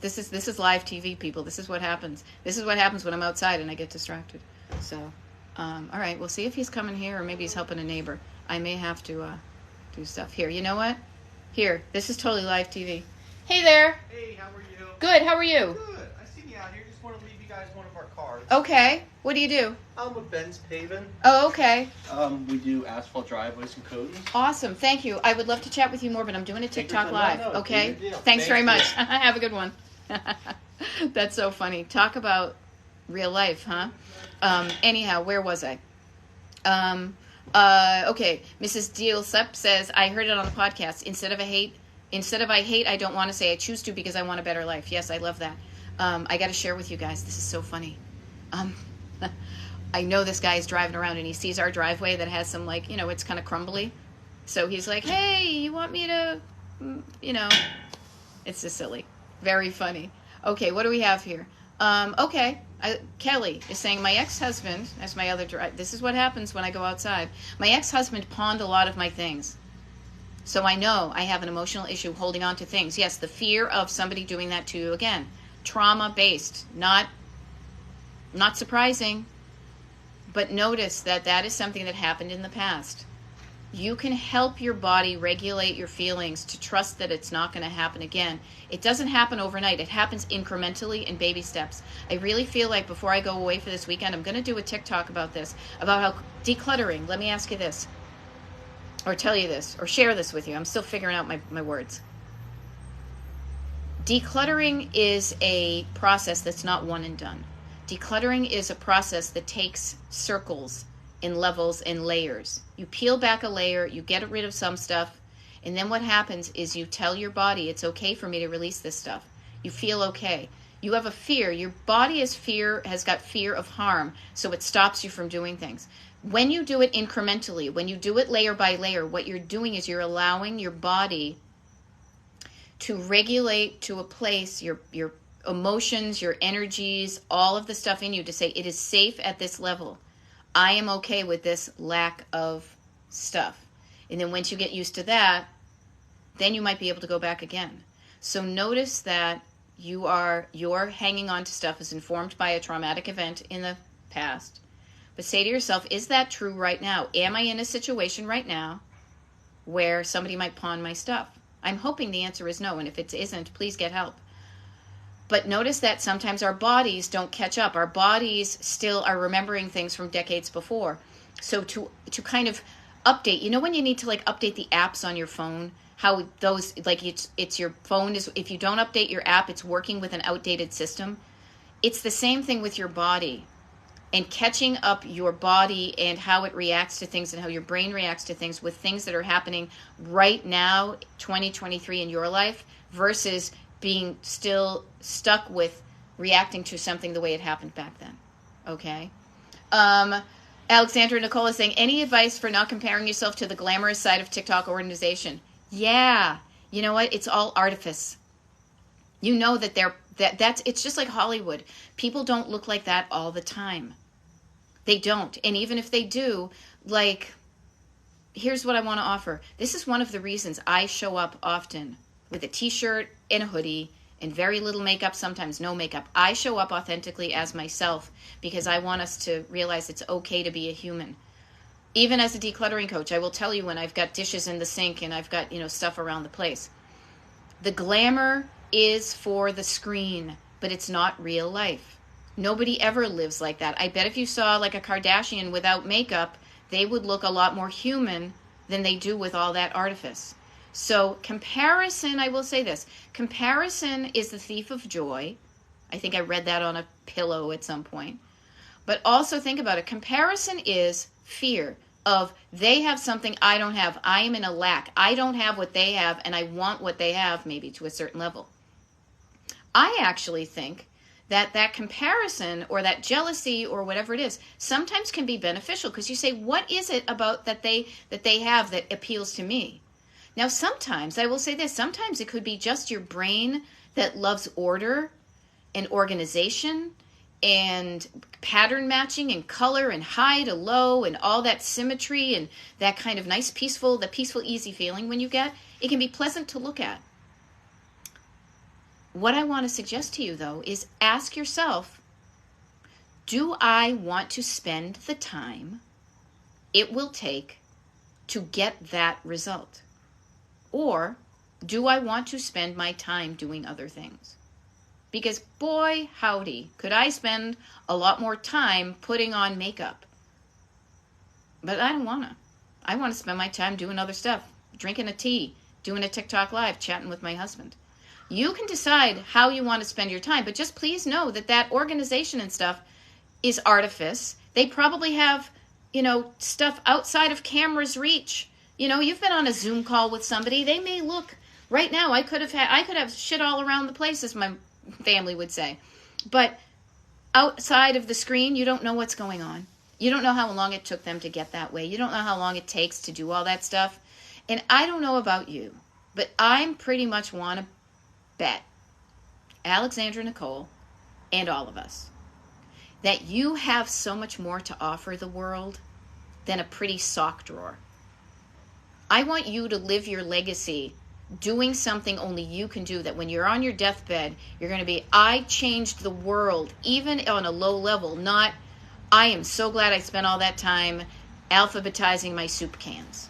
is live TV, people. This is what happens. This is what happens when I'm outside and I get distracted. So, all right, we'll see if he's coming here or maybe he's helping a neighbor. I may have to do stuff. Here, you know what? Here, this is totally live TV. Hey there. Hey, how are you? Good, how are you? Good. I see you out here. Just want to leave you guys one of our cards. Okay. What do you do? I'm with Ben's Paving. Oh, okay. We do asphalt driveways and coatings. Awesome. Thank you. I would love to chat with you more, but I'm doing a TikTok live. No, okay? Thanks Thanks very much. Have a good one. That's so funny. Talk about real life, huh? Anyhow, where was I? Okay. Mrs. Dealsep says, I heard it on the podcast. Instead of I hate, I don't want to say I choose to because I want a better life. Yes, I love that. I got to share with you guys. This is so funny. I know this guy is driving around and he sees our driveway that has some it's kind of crumbly. So he's like, hey, you want me to, it's just silly. Very funny. Okay, what do we have here? Okay. Kelly is saying, my ex-husband, that's my other this is what happens when I go outside. My ex-husband pawned a lot of my things. So I know I have an emotional issue holding on to things. Yes, the fear of somebody doing that to you again. Trauma-based. Not surprising. But notice that is something that happened in the past. You can help your body regulate your feelings to trust that it's not going to happen again. It doesn't happen overnight. It happens incrementally in baby steps. I really feel like before I go away for this weekend, I'm going to do a TikTok about this, about how decluttering, let me ask you this, or tell you this, or share this with you. I'm still figuring out my words. Decluttering is a process that's not one and done. Decluttering is a process that takes circles and levels and layers. You peel back a layer, you get rid of some stuff, and then what happens is you tell your body it's okay for me to release this stuff. You feel okay. You have a fear. Your body has got fear of harm, so it stops you from doing things. When you do it incrementally, when you do it layer by layer, what you're doing is you're allowing your body to regulate to a place, your emotions, your energies, all of the stuff in you, to say it is safe at this level. I am okay with this lack of stuff. And then once you get used to that, then you might be able to go back again. So notice that your hanging on to stuff is informed by a traumatic event in the past. But say to yourself, is that true right now? Am I in a situation right now where somebody might pawn my stuff? I'm hoping the answer is no, and if it isn't, please get help. But notice that sometimes our bodies don't catch up. Our bodies still are remembering things from decades before. So to kind of update, you know when you need to like update the apps on your phone, how those, like it's your phone is, if you don't update your app, it's working with an outdated system. It's the same thing with your body. And catching up your body and how it reacts to things and how your brain reacts to things with things that are happening right now, 2023 in your life, versus being still stuck with reacting to something the way it happened back then. Okay? Alexandra Nicole is saying, any advice for not comparing yourself to the glamorous side of TikTok organization? Yeah. You know what? It's all artifice. You know that that's it's just like Hollywood. People don't look like that all the time. They don't. And even if they do, like, here's what I want to offer. This is one of the reasons I show up often with a t-shirt and a hoodie and very little makeup, sometimes no makeup. I show up authentically as myself because I want us to realize it's okay to be a human. Even as a decluttering coach, I will tell you when I've got dishes in the sink and I've got, stuff around the place. The glamour is for the screen, but it's not real life. Nobody ever lives like that. I bet if you saw like a Kardashian without makeup, they would look a lot more human than they do with all that artifice. So comparison, I will say this, comparison is the thief of joy. I think I read that on a pillow at some point. But also think about it. Comparison is fear of they have something I don't have. I am in a lack. I don't have what they have, and I want what they have, maybe to a certain level. I actually think that comparison or that jealousy or whatever it is sometimes can be beneficial because you say, what is it about that they have that appeals to me? Now, sometimes, I will say this, sometimes it could be just your brain that loves order and organization and pattern matching and color and high to low and all that symmetry and that kind of nice, peaceful, easy feeling when you get. It can be pleasant to look at. What I want to suggest to you, though, is ask yourself, do I want to spend the time it will take to get that result? Or do I want to spend my time doing other things? Because boy, howdy, could I spend a lot more time putting on makeup. But I don't want to. I want to spend my time doing other stuff, drinking a tea, doing a TikTok live, chatting with my husband. You can decide how you want to spend your time, but just please know that organization and stuff is artifice. They probably have, stuff outside of camera's reach. You've been on a Zoom call with somebody. They may look, right now, I could have shit all around the place, as my family would say. But outside of the screen, you don't know what's going on. You don't know how long it took them to get that way. You don't know how long it takes to do all that stuff. And I don't know about you, but I'm pretty much want to bet, Alexandra Nicole, and all of us, that you have so much more to offer the world than a pretty sock drawer. I want you to live your legacy doing something only you can do, that when you're on your deathbed, you're going to be, I changed the world, even on a low level, not, I am so glad I spent all that time alphabetizing my soup cans.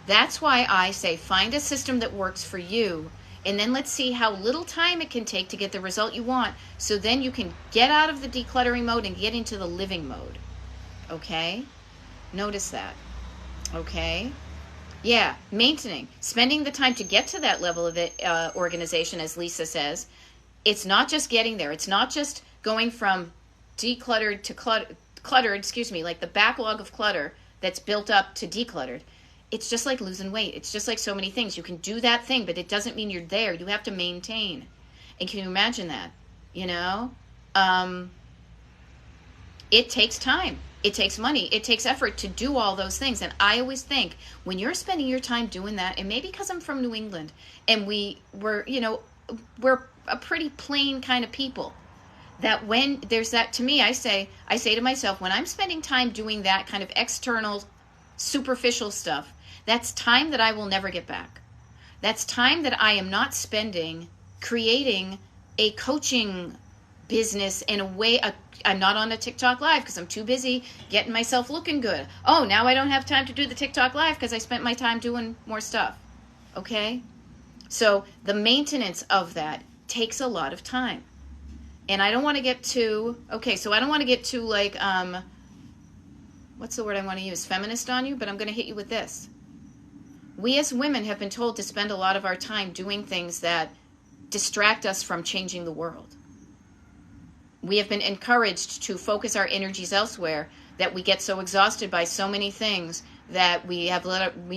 That's why I say find a system that works for you, and then let's see how little time it can take to get the result you want, so then you can get out of the decluttering mode and get into the living mode. Okay? Notice that. Okay? Yeah, maintaining, spending the time to get to that level of organization, as Lisa says. It's not just getting there. It's not just going from decluttered to cluttered, like the backlog of clutter that's built up to decluttered. It's just like losing weight. It's just like so many things. You can do that thing, but it doesn't mean you're there. You have to maintain. And can you imagine that? It takes time. It takes money. It takes effort to do all those things. And I always think when you're spending your time doing that, and maybe because I'm from New England and we're a pretty plain kind of people, that when there's that, to me, I say to myself, when I'm spending time doing that kind of external, superficial stuff, that's time that I will never get back. That's time that I am not spending creating a coaching business in a way. I'm not on a TikTok live because I'm too busy getting myself looking good. Oh, now I don't have time to do the TikTok live because I spent my time doing more stuff. Okay? So the maintenance of that takes a lot of time. And I don't want to get too, okay, so I don't want to get too like, what's the word I want to use? Feminist on you, but I'm going to hit you with this. We as women have been told to spend a lot of our time doing things that distract us from changing the world. We have been encouraged to focus our energies elsewhere, that we get so exhausted by so many things that we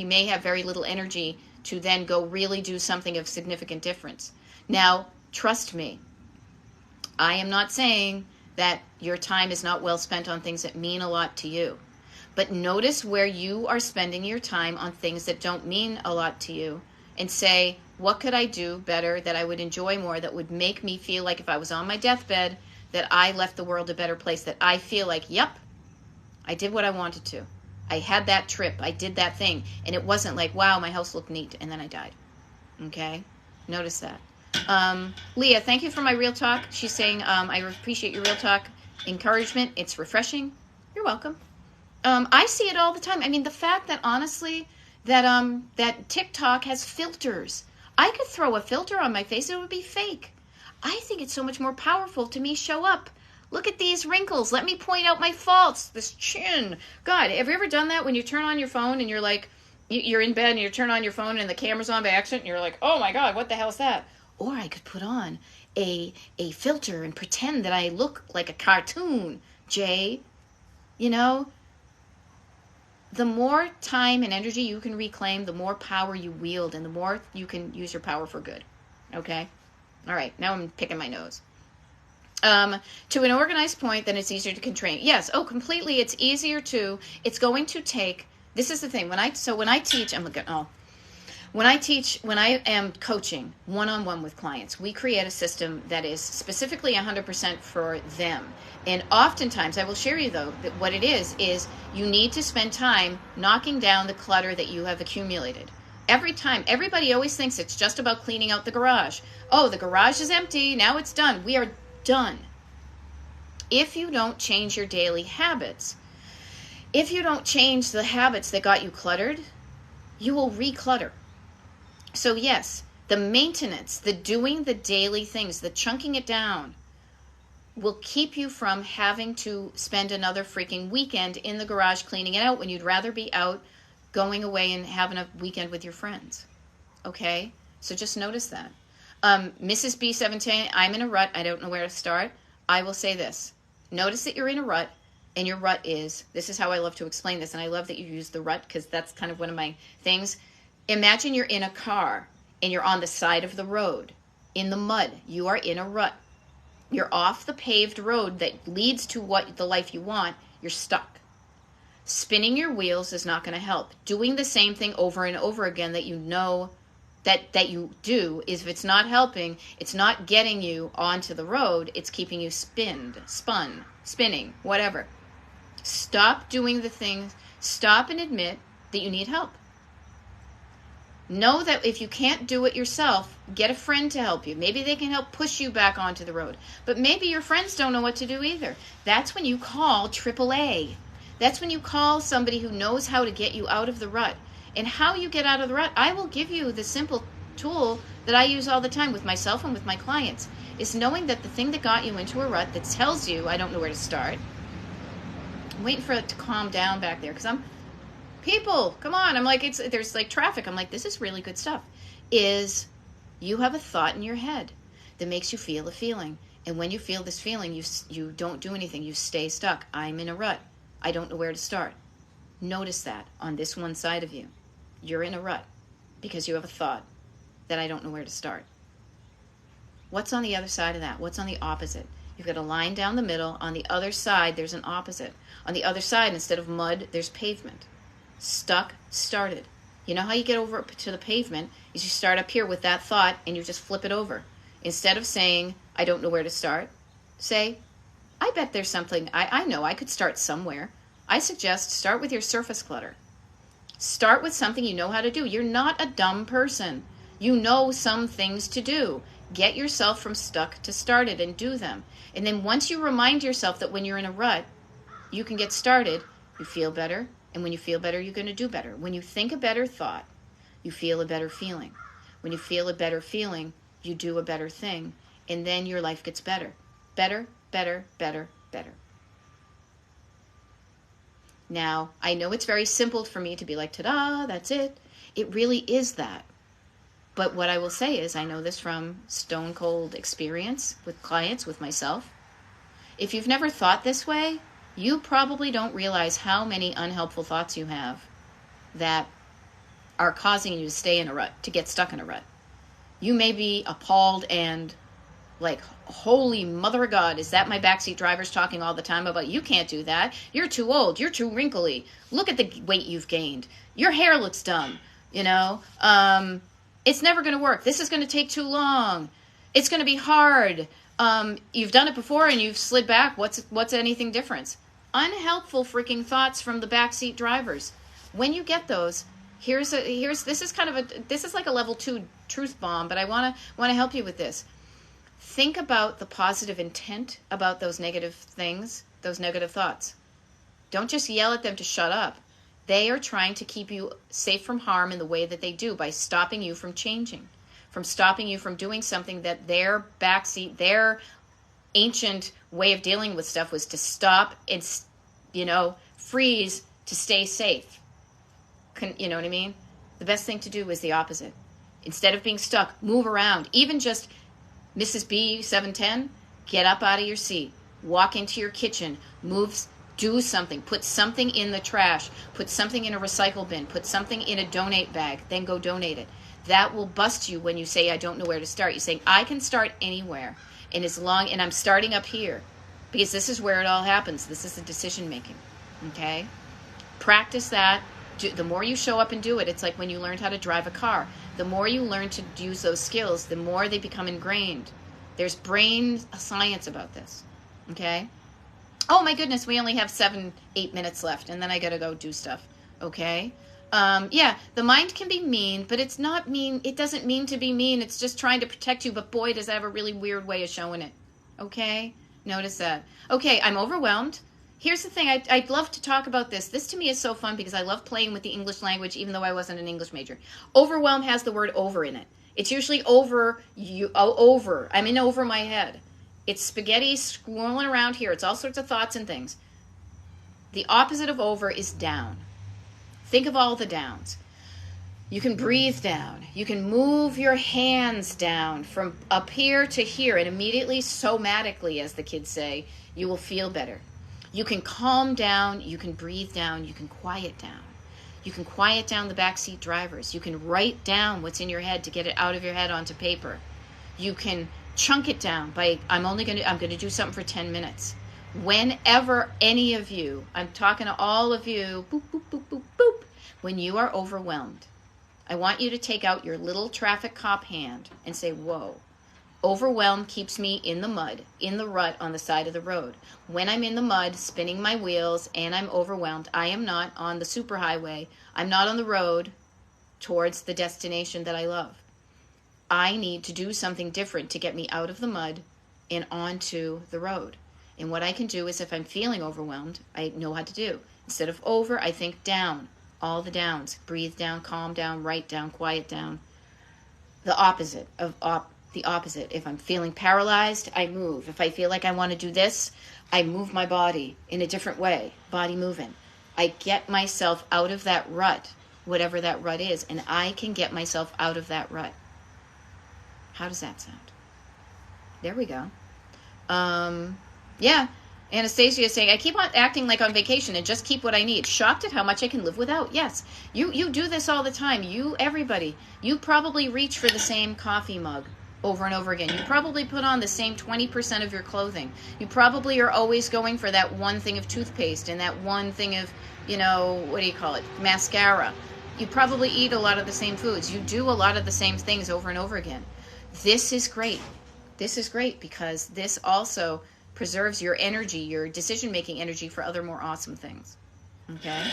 may have very little energy to then go really do something of significant difference. Now, trust me, I am not saying that your time is not well spent on things that mean a lot to you. But notice where you are spending your time on things that don't mean a lot to you and say, what could I do better that I would enjoy more, that would make me feel like if I was on my deathbed, that I left the world a better place, that I feel like, yep, I did what I wanted to. I had that trip. I did that thing. And it wasn't like, wow, my house looked neat, and then I died. Okay? Notice that. Leah, thank you for my real talk. She's saying, I appreciate your real talk encouragement. It's refreshing. You're welcome. I see it all the time. I mean, the fact that honestly, that TikTok has filters. I could throw a filter on my face, it would be fake. I think it's so much more powerful to me. Show up. Look at these wrinkles. Let me point out my faults. This chin. God, have you ever done that when you turn on your phone and you're like, you're in bed and you turn on your phone and the camera's on by accident and you're like, oh my God, what the hell's that? Or I could put on a filter and pretend that I look like a cartoon, Jay. You know, the more time and energy you can reclaim, the more power you wield and the more you can use your power for good. Okay? All right, now I'm picking my nose. To an organized point, then it's easier to constrain. Yes, completely. It's easier to, it's going to take, this is the thing. When I teach, when I am coaching one-on-one with clients, we create a system that is specifically 100% for them. And oftentimes, I will share you though, that what it is you need to spend time knocking down the clutter that you have accumulated. Every time, everybody always thinks it's just about cleaning out the garage. Oh, the garage is empty, now it's done. We are done. If you don't change your daily habits, if you don't change the habits that got you cluttered, you will reclutter. So yes, the maintenance, the doing the daily things, the chunking it down will keep you from having to spend another freaking weekend in the garage cleaning it out when you'd rather be out going away and having a weekend with your friends. Okay? So just notice that. Mrs. B17, I'm in a rut. I don't know where to start. I will say this. Notice that you're in a rut, and your rut is, this is how I love to explain this, and I love that you use the rut because that's kind of one of my things. Imagine you're in a car, and you're on the side of the road, in the mud. You are in a rut. You're off the paved road that leads to the life you want. You're stuck. Spinning your wheels is not going to help. Doing the same thing over and over again that you know that you do is, if it's not helping, it's not getting you onto the road, it's keeping you spinning, whatever. Stop doing the things. Stop and admit that you need help. Know that if you can't do it yourself, get a friend to help you. Maybe they can help push you back onto the road. But maybe your friends don't know what to do either. That's when you call AAA. That's when you call somebody who knows how to get you out of the rut. And how you get out of the rut, I will give you the simple tool that I use all the time with myself and with my clients, is knowing that the thing that got you into a rut that tells you, I don't know where to start. I'm waiting for it to calm down back there because people, come on. I'm like, there's like traffic. I'm like, this is really good stuff. Is you have a thought in your head that makes you feel a feeling. And when you feel this feeling, you don't do anything. You stay stuck. I'm in a rut. I don't know where to start. Notice that on this one side of you. You're in a rut because you have a thought that I don't know where to start. What's on the other side of that? What's on the opposite? You've got a line down the middle. On the other side, there's an opposite. On the other side, instead of mud, there's pavement. Stuck, started. You know how you get over to the pavement is you start up here with that thought and you just flip it over. Instead of saying, I don't know where to start, say, I bet there's something, I know I could start somewhere. I suggest start with your surface clutter. Start with something you know how to do. You're not a dumb person. You know some things to do. Get yourself from stuck to started and do them. And then once you remind yourself that when you're in a rut, you can get started, you feel better. And when you feel better, you're going to do better. When you think a better thought, you feel a better feeling. When you feel a better feeling, you do a better thing. And then your life gets better. Better, better, better, better. Now, I know it's very simple for me to be like, ta-da, that's it. It really is that. But what I will say is, I know this from stone cold experience with clients, with myself. If you've never thought this way, you probably don't realize how many unhelpful thoughts you have that are causing you to stay in a rut, to get stuck in a rut. You may be appalled and like, holy mother of God, is that my backseat driver's talking all the time about, you can't do that. You're too old. You're too wrinkly. Look at the weight you've gained. Your hair looks dumb. You know, it's never going to work. This is going to take too long. It's going to be hard. You've done it before and you've slid back. What's anything different? Unhelpful freaking thoughts from the backseat drivers. When you get those, this is like a level 2 truth bomb, but I want to help you with this. Think about the positive intent about those negative things, those negative thoughts. Don't just yell at them to shut up. They are trying to keep you safe from harm in the way that they do, by stopping you from changing, from stopping you from doing something that their backseat, their ancient way of dealing with stuff was to stop and, freeze to stay safe. You know what I mean? The best thing to do is the opposite. Instead of being stuck, move around. Even just Mrs. B 710, get up out of your seat, walk into your kitchen, do something, put something in the trash, put something in a recycle bin, put something in a donate bag, then go donate it. That will bust you when you say, I don't know where to start. You're saying, I can start anywhere, and I'm starting up here, because this is where it all happens. This is the decision making, okay? Practice that. The more you show up and do it, it's like when you learned how to drive a car. The more you learn to use those skills, the more they become ingrained. There's brain science about this, okay? Oh my goodness, we only have 7-8 minutes left, and then I gotta go do stuff, okay? The mind can be mean, but it's not mean. It doesn't mean to be mean. It's just trying to protect you, but boy, does it have a really weird way of showing it, okay? Notice that. Okay, I'm overwhelmed. Here's the thing, I'd love to talk about this. This to me is so fun because I love playing with the English language, even though I wasn't an English major. Overwhelm has the word over in it. It's usually over. I'm in over my head. It's spaghetti swirling around here. It's all sorts of thoughts and things. The opposite of over is down. Think of all the downs. You can breathe down. You can move your hands down from up here to here, and immediately, somatically, as the kids say, you will feel better. You can calm down, you can breathe down, you can quiet down. You can quiet down the backseat drivers. You can write down what's in your head to get it out of your head onto paper. You can chunk it down by, I'm going to do something for 10 minutes. Whenever any of you, I'm talking to all of you, boop, boop, boop, boop, boop, when you are overwhelmed, I want you to take out your little traffic cop hand and say, whoa. Overwhelm keeps me in the mud, in the rut on the side of the road. When I'm in the mud, spinning my wheels, and I'm overwhelmed, I am not on the superhighway. I'm not on the road towards the destination that I love. I need to do something different to get me out of the mud and onto the road. And what I can do is, if I'm feeling overwhelmed, I know how to do. Instead of over, I think down. All the downs. Breathe down, calm down, write down, quiet down. The opposite of the opposite. If I'm feeling paralyzed, I move. If I feel like I want to do this, I move my body in a different way. Body moving. I get myself out of that rut, whatever that rut is, and I can get myself out of that rut. How does that sound? There we go. Anastasia is saying, I keep on acting like on vacation and just keep what I need. Shocked at how much I can live without. Yes, you do this all the time. Everybody, you probably reach for the same coffee mug over and over again. You probably put on the same 20% of your clothing. You probably are always going for that one thing of toothpaste and that one thing of, mascara. You probably eat a lot of the same foods. You do a lot of the same things over and over again. This is great. This is great because this also preserves your energy, your decision-making energy for other more awesome things. Okay?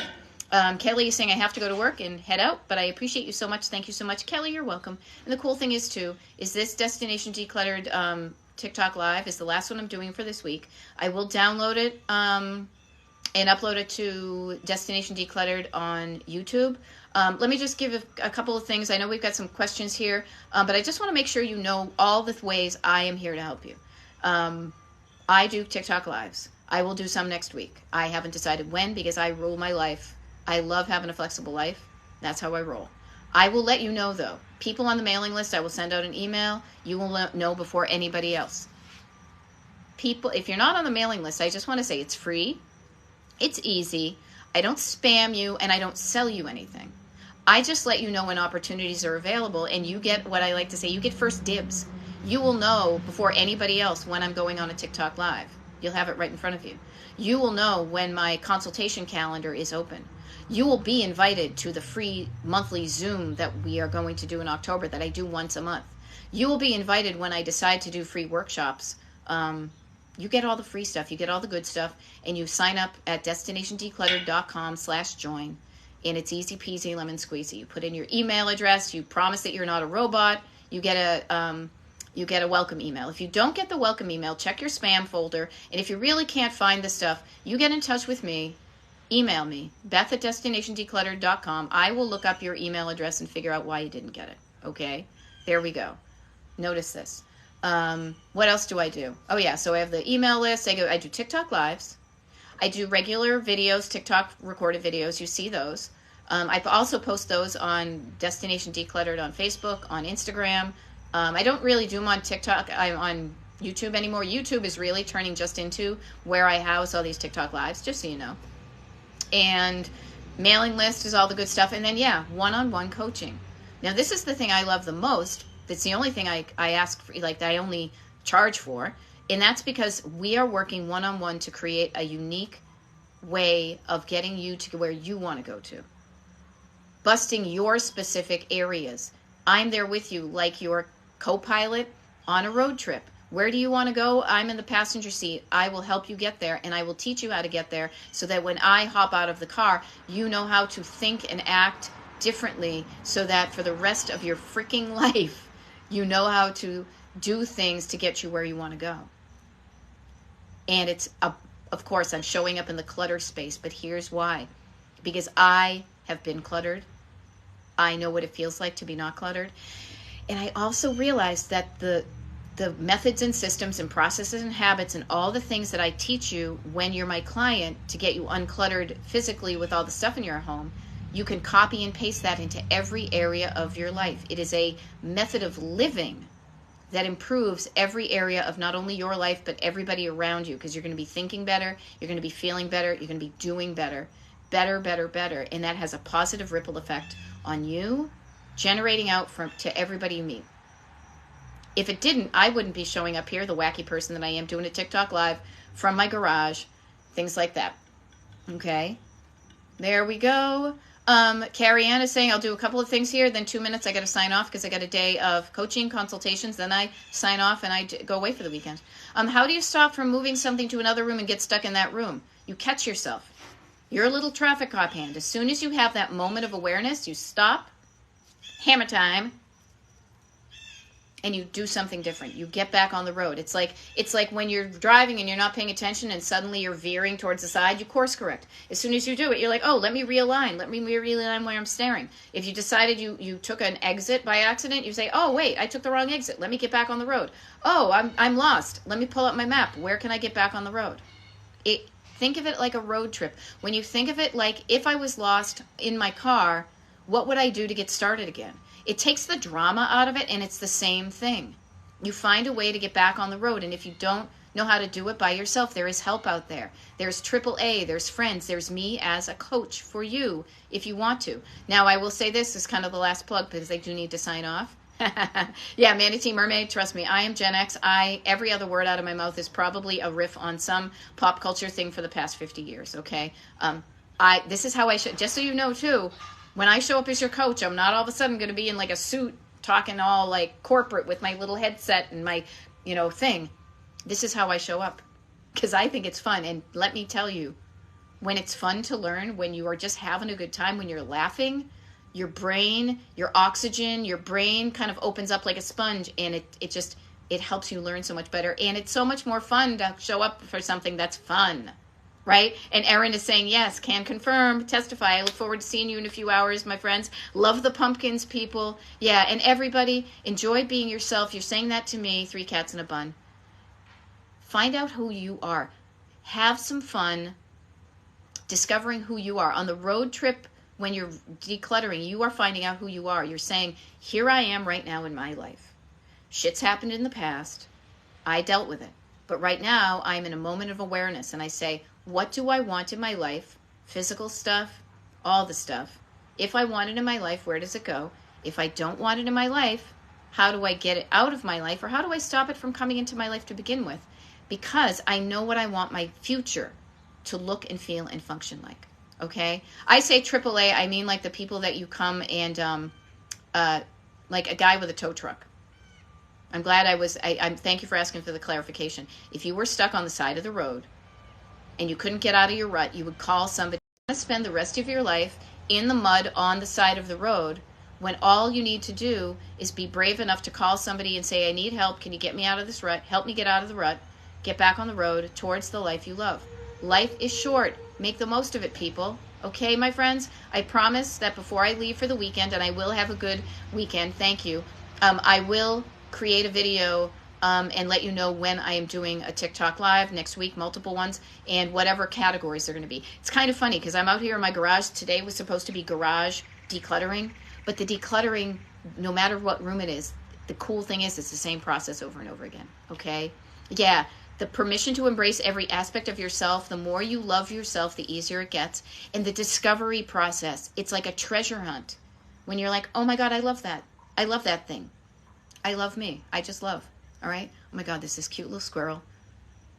Kelly is saying, I have to go to work and head out, but I appreciate you so much. Thank you so much, Kelly. You're welcome. And the cool thing is, too, is this Destination Decluttered TikTok Live is the last one I'm doing for this week. I will download it and upload it to Destination Decluttered on YouTube. Let me just give a couple of things. I know we've got some questions here, but I just want to make sure you know all the ways I am here to help you. I do TikTok Lives. I will do some next week. I haven't decided when because I rule my life. I love having a flexible life. That's how I roll. I will let you know, though. People on the mailing list, I will send out an email. You will know before anybody else. People, if you're not on the mailing list, I just want to say it's free. It's easy. I don't spam you, and I don't sell you anything. I just let you know when opportunities are available, and you get what I like to say, you get first dibs. You will know before anybody else when I'm going on a TikTok Live. You'll have it right in front of you. You will know when my consultation calendar is open. You will be invited to the free monthly Zoom that we are going to do in October that I do once a month. You will be invited when I decide to do free workshops. You get all the free stuff. You get all the good stuff. And you sign up at destinationdecluttered.com/join. And it's easy peasy lemon squeezy. You put in your email address. You promise that you're not a robot. You get a welcome email. If you don't get the welcome email, check your spam folder. And if you really can't find the stuff, you get in touch with me. Email me, beth@destinationdecluttered.com. I will look up your email address and figure out why you didn't get it. Okay? There we go. Notice this. What else do I do? Oh, yeah. So I have the email list. I do TikTok Lives. I do regular videos, TikTok recorded videos. You see those. I also post those on Destination Decluttered on Facebook, on Instagram. I don't really do them on TikTok. I'm on YouTube anymore. YouTube is really turning just into where I house all these TikTok Lives, just so you know. And mailing list is all the good stuff. And then, yeah, one-on-one coaching. Now, this is the thing I love the most. That's the only thing I ask for, like, that I only charge for. And that's because we are working one-on-one to create a unique way of getting you to where you want to go to. Busting your specific areas. I'm there with you like your co-pilot on a road trip. Where do you want to go? I'm in the passenger seat. I will help you get there, and I will teach you how to get there so that when I hop out of the car, you know how to think and act differently so that for the rest of your freaking life, you know how to do things to get you where you want to go. And of course, I'm showing up in the clutter space, but here's why. Because I have been cluttered. I know what it feels like to be not cluttered. And I also realized that the methods and systems and processes and habits and all the things that I teach you when you're my client to get you uncluttered physically with all the stuff in your home, you can copy and paste that into every area of your life. It is a method of living that improves every area of not only your life, but everybody around you, because you're going to be thinking better, you're going to be feeling better, you're going to be doing better, better. And that has a positive ripple effect on you, generating out to everybody you meet. If it didn't, I wouldn't be showing up here, the wacky person that I am, doing a TikTok Live from my garage, things like that. Okay? There we go. Carrie Ann is saying, I'll do a couple of things here, then 2 minutes I got to sign off because I got a day of coaching, consultations, then I sign off and I go away for the weekend. How do you stop from moving something to another room and get stuck in that room? You catch yourself. You're a little traffic cop hand. As soon as you have that moment of awareness, you stop, hammer time, and you do something different. You get back on the road. It's like when you're driving and you're not paying attention and suddenly you're veering towards the side, you course correct. As soon as you do it, you're like, oh, let me realign. Let me realign where I'm staring. If you decided you took an exit by accident, you say, oh, wait, I took the wrong exit. Let me get back on the road. Oh, I'm lost. Let me pull up my map. Where can I get back on the road? Think of it like a road trip. When you think of it like if I was lost in my car, what would I do to get started again? It takes the drama out of it, and it's the same thing. You find a way to get back on the road, and if you don't know how to do it by yourself, there is help out there. There's AAA, there's friends, there's me as a coach for you if you want to. Now, I will say this is kind of the last plug because I do need to sign off. Yeah, Manatee Mermaid, trust me, I am Gen X. Every other word out of my mouth is probably a riff on some pop culture thing for the past 50 years, okay? This is how I should, just so you know, too, when I show up as your coach, I'm not all of a sudden going to be in like a suit talking all like corporate with my little headset and my, thing. This is how I show up because I think it's fun. And let me tell you, when it's fun to learn, when you are just having a good time, when you're laughing, your brain, your oxygen, your brain kind of opens up like a sponge, and it helps you learn so much better. And it's so much more fun to show up for something that's fun, right? And Erin is saying, yes, can confirm, testify. I look forward to seeing you in a few hours, my friends. Love the pumpkins, people. Yeah, and everybody, enjoy being yourself. You're saying that to me, 3 cats in a bun. Find out who you are. Have some fun discovering who you are. On the road trip, when you're decluttering, you are finding out who you are. You're saying, here I am right now in my life. Shit's happened in the past. I dealt with it. But right now, I'm in a moment of awareness, and I say, what do I want in my life? Physical stuff, all the stuff. If I want it in my life, where does it go? If I don't want it in my life, how do I get it out of my life? Or how do I stop it from coming into my life to begin with? Because I know what I want my future to look and feel and function like. Okay? I say AAA, I mean like the people that you come and, like a guy with a tow truck. I'm glad I'm thank you for asking for the clarification. If you were stuck on the side of the road and you couldn't get out of your rut, you would call somebody. You want to spend the rest of your life in the mud on the side of the road when all you need to do is be brave enough to call somebody and say, I need help. Can you get me out of this rut? Help me get out of the rut. Get back on the road towards the life you love. Life is short. Make the most of it, people. Okay, my friends? I promise that before I leave for the weekend, and I will have a good weekend, thank you, I will create a video and let you know when I am doing a TikTok live next week, multiple ones, and whatever categories they're going to be. It's kind of funny because I'm out here in my garage. Today was supposed to be garage decluttering, but the decluttering, no matter what room it is, the cool thing is it's the same process over and over again, okay? Yeah, the permission to embrace every aspect of yourself, the more you love yourself, the easier it gets. And the discovery process, it's like a treasure hunt. When you're like, oh my God, I love that. I love that thing. I love me. I just love. All right? Oh my God, there's this cute little squirrel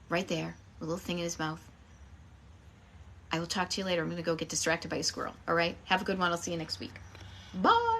right there, a little thing in his mouth. I will talk to you later. I'm going to go get distracted by a squirrel. All right? Have a good one. I'll see you next week. Bye.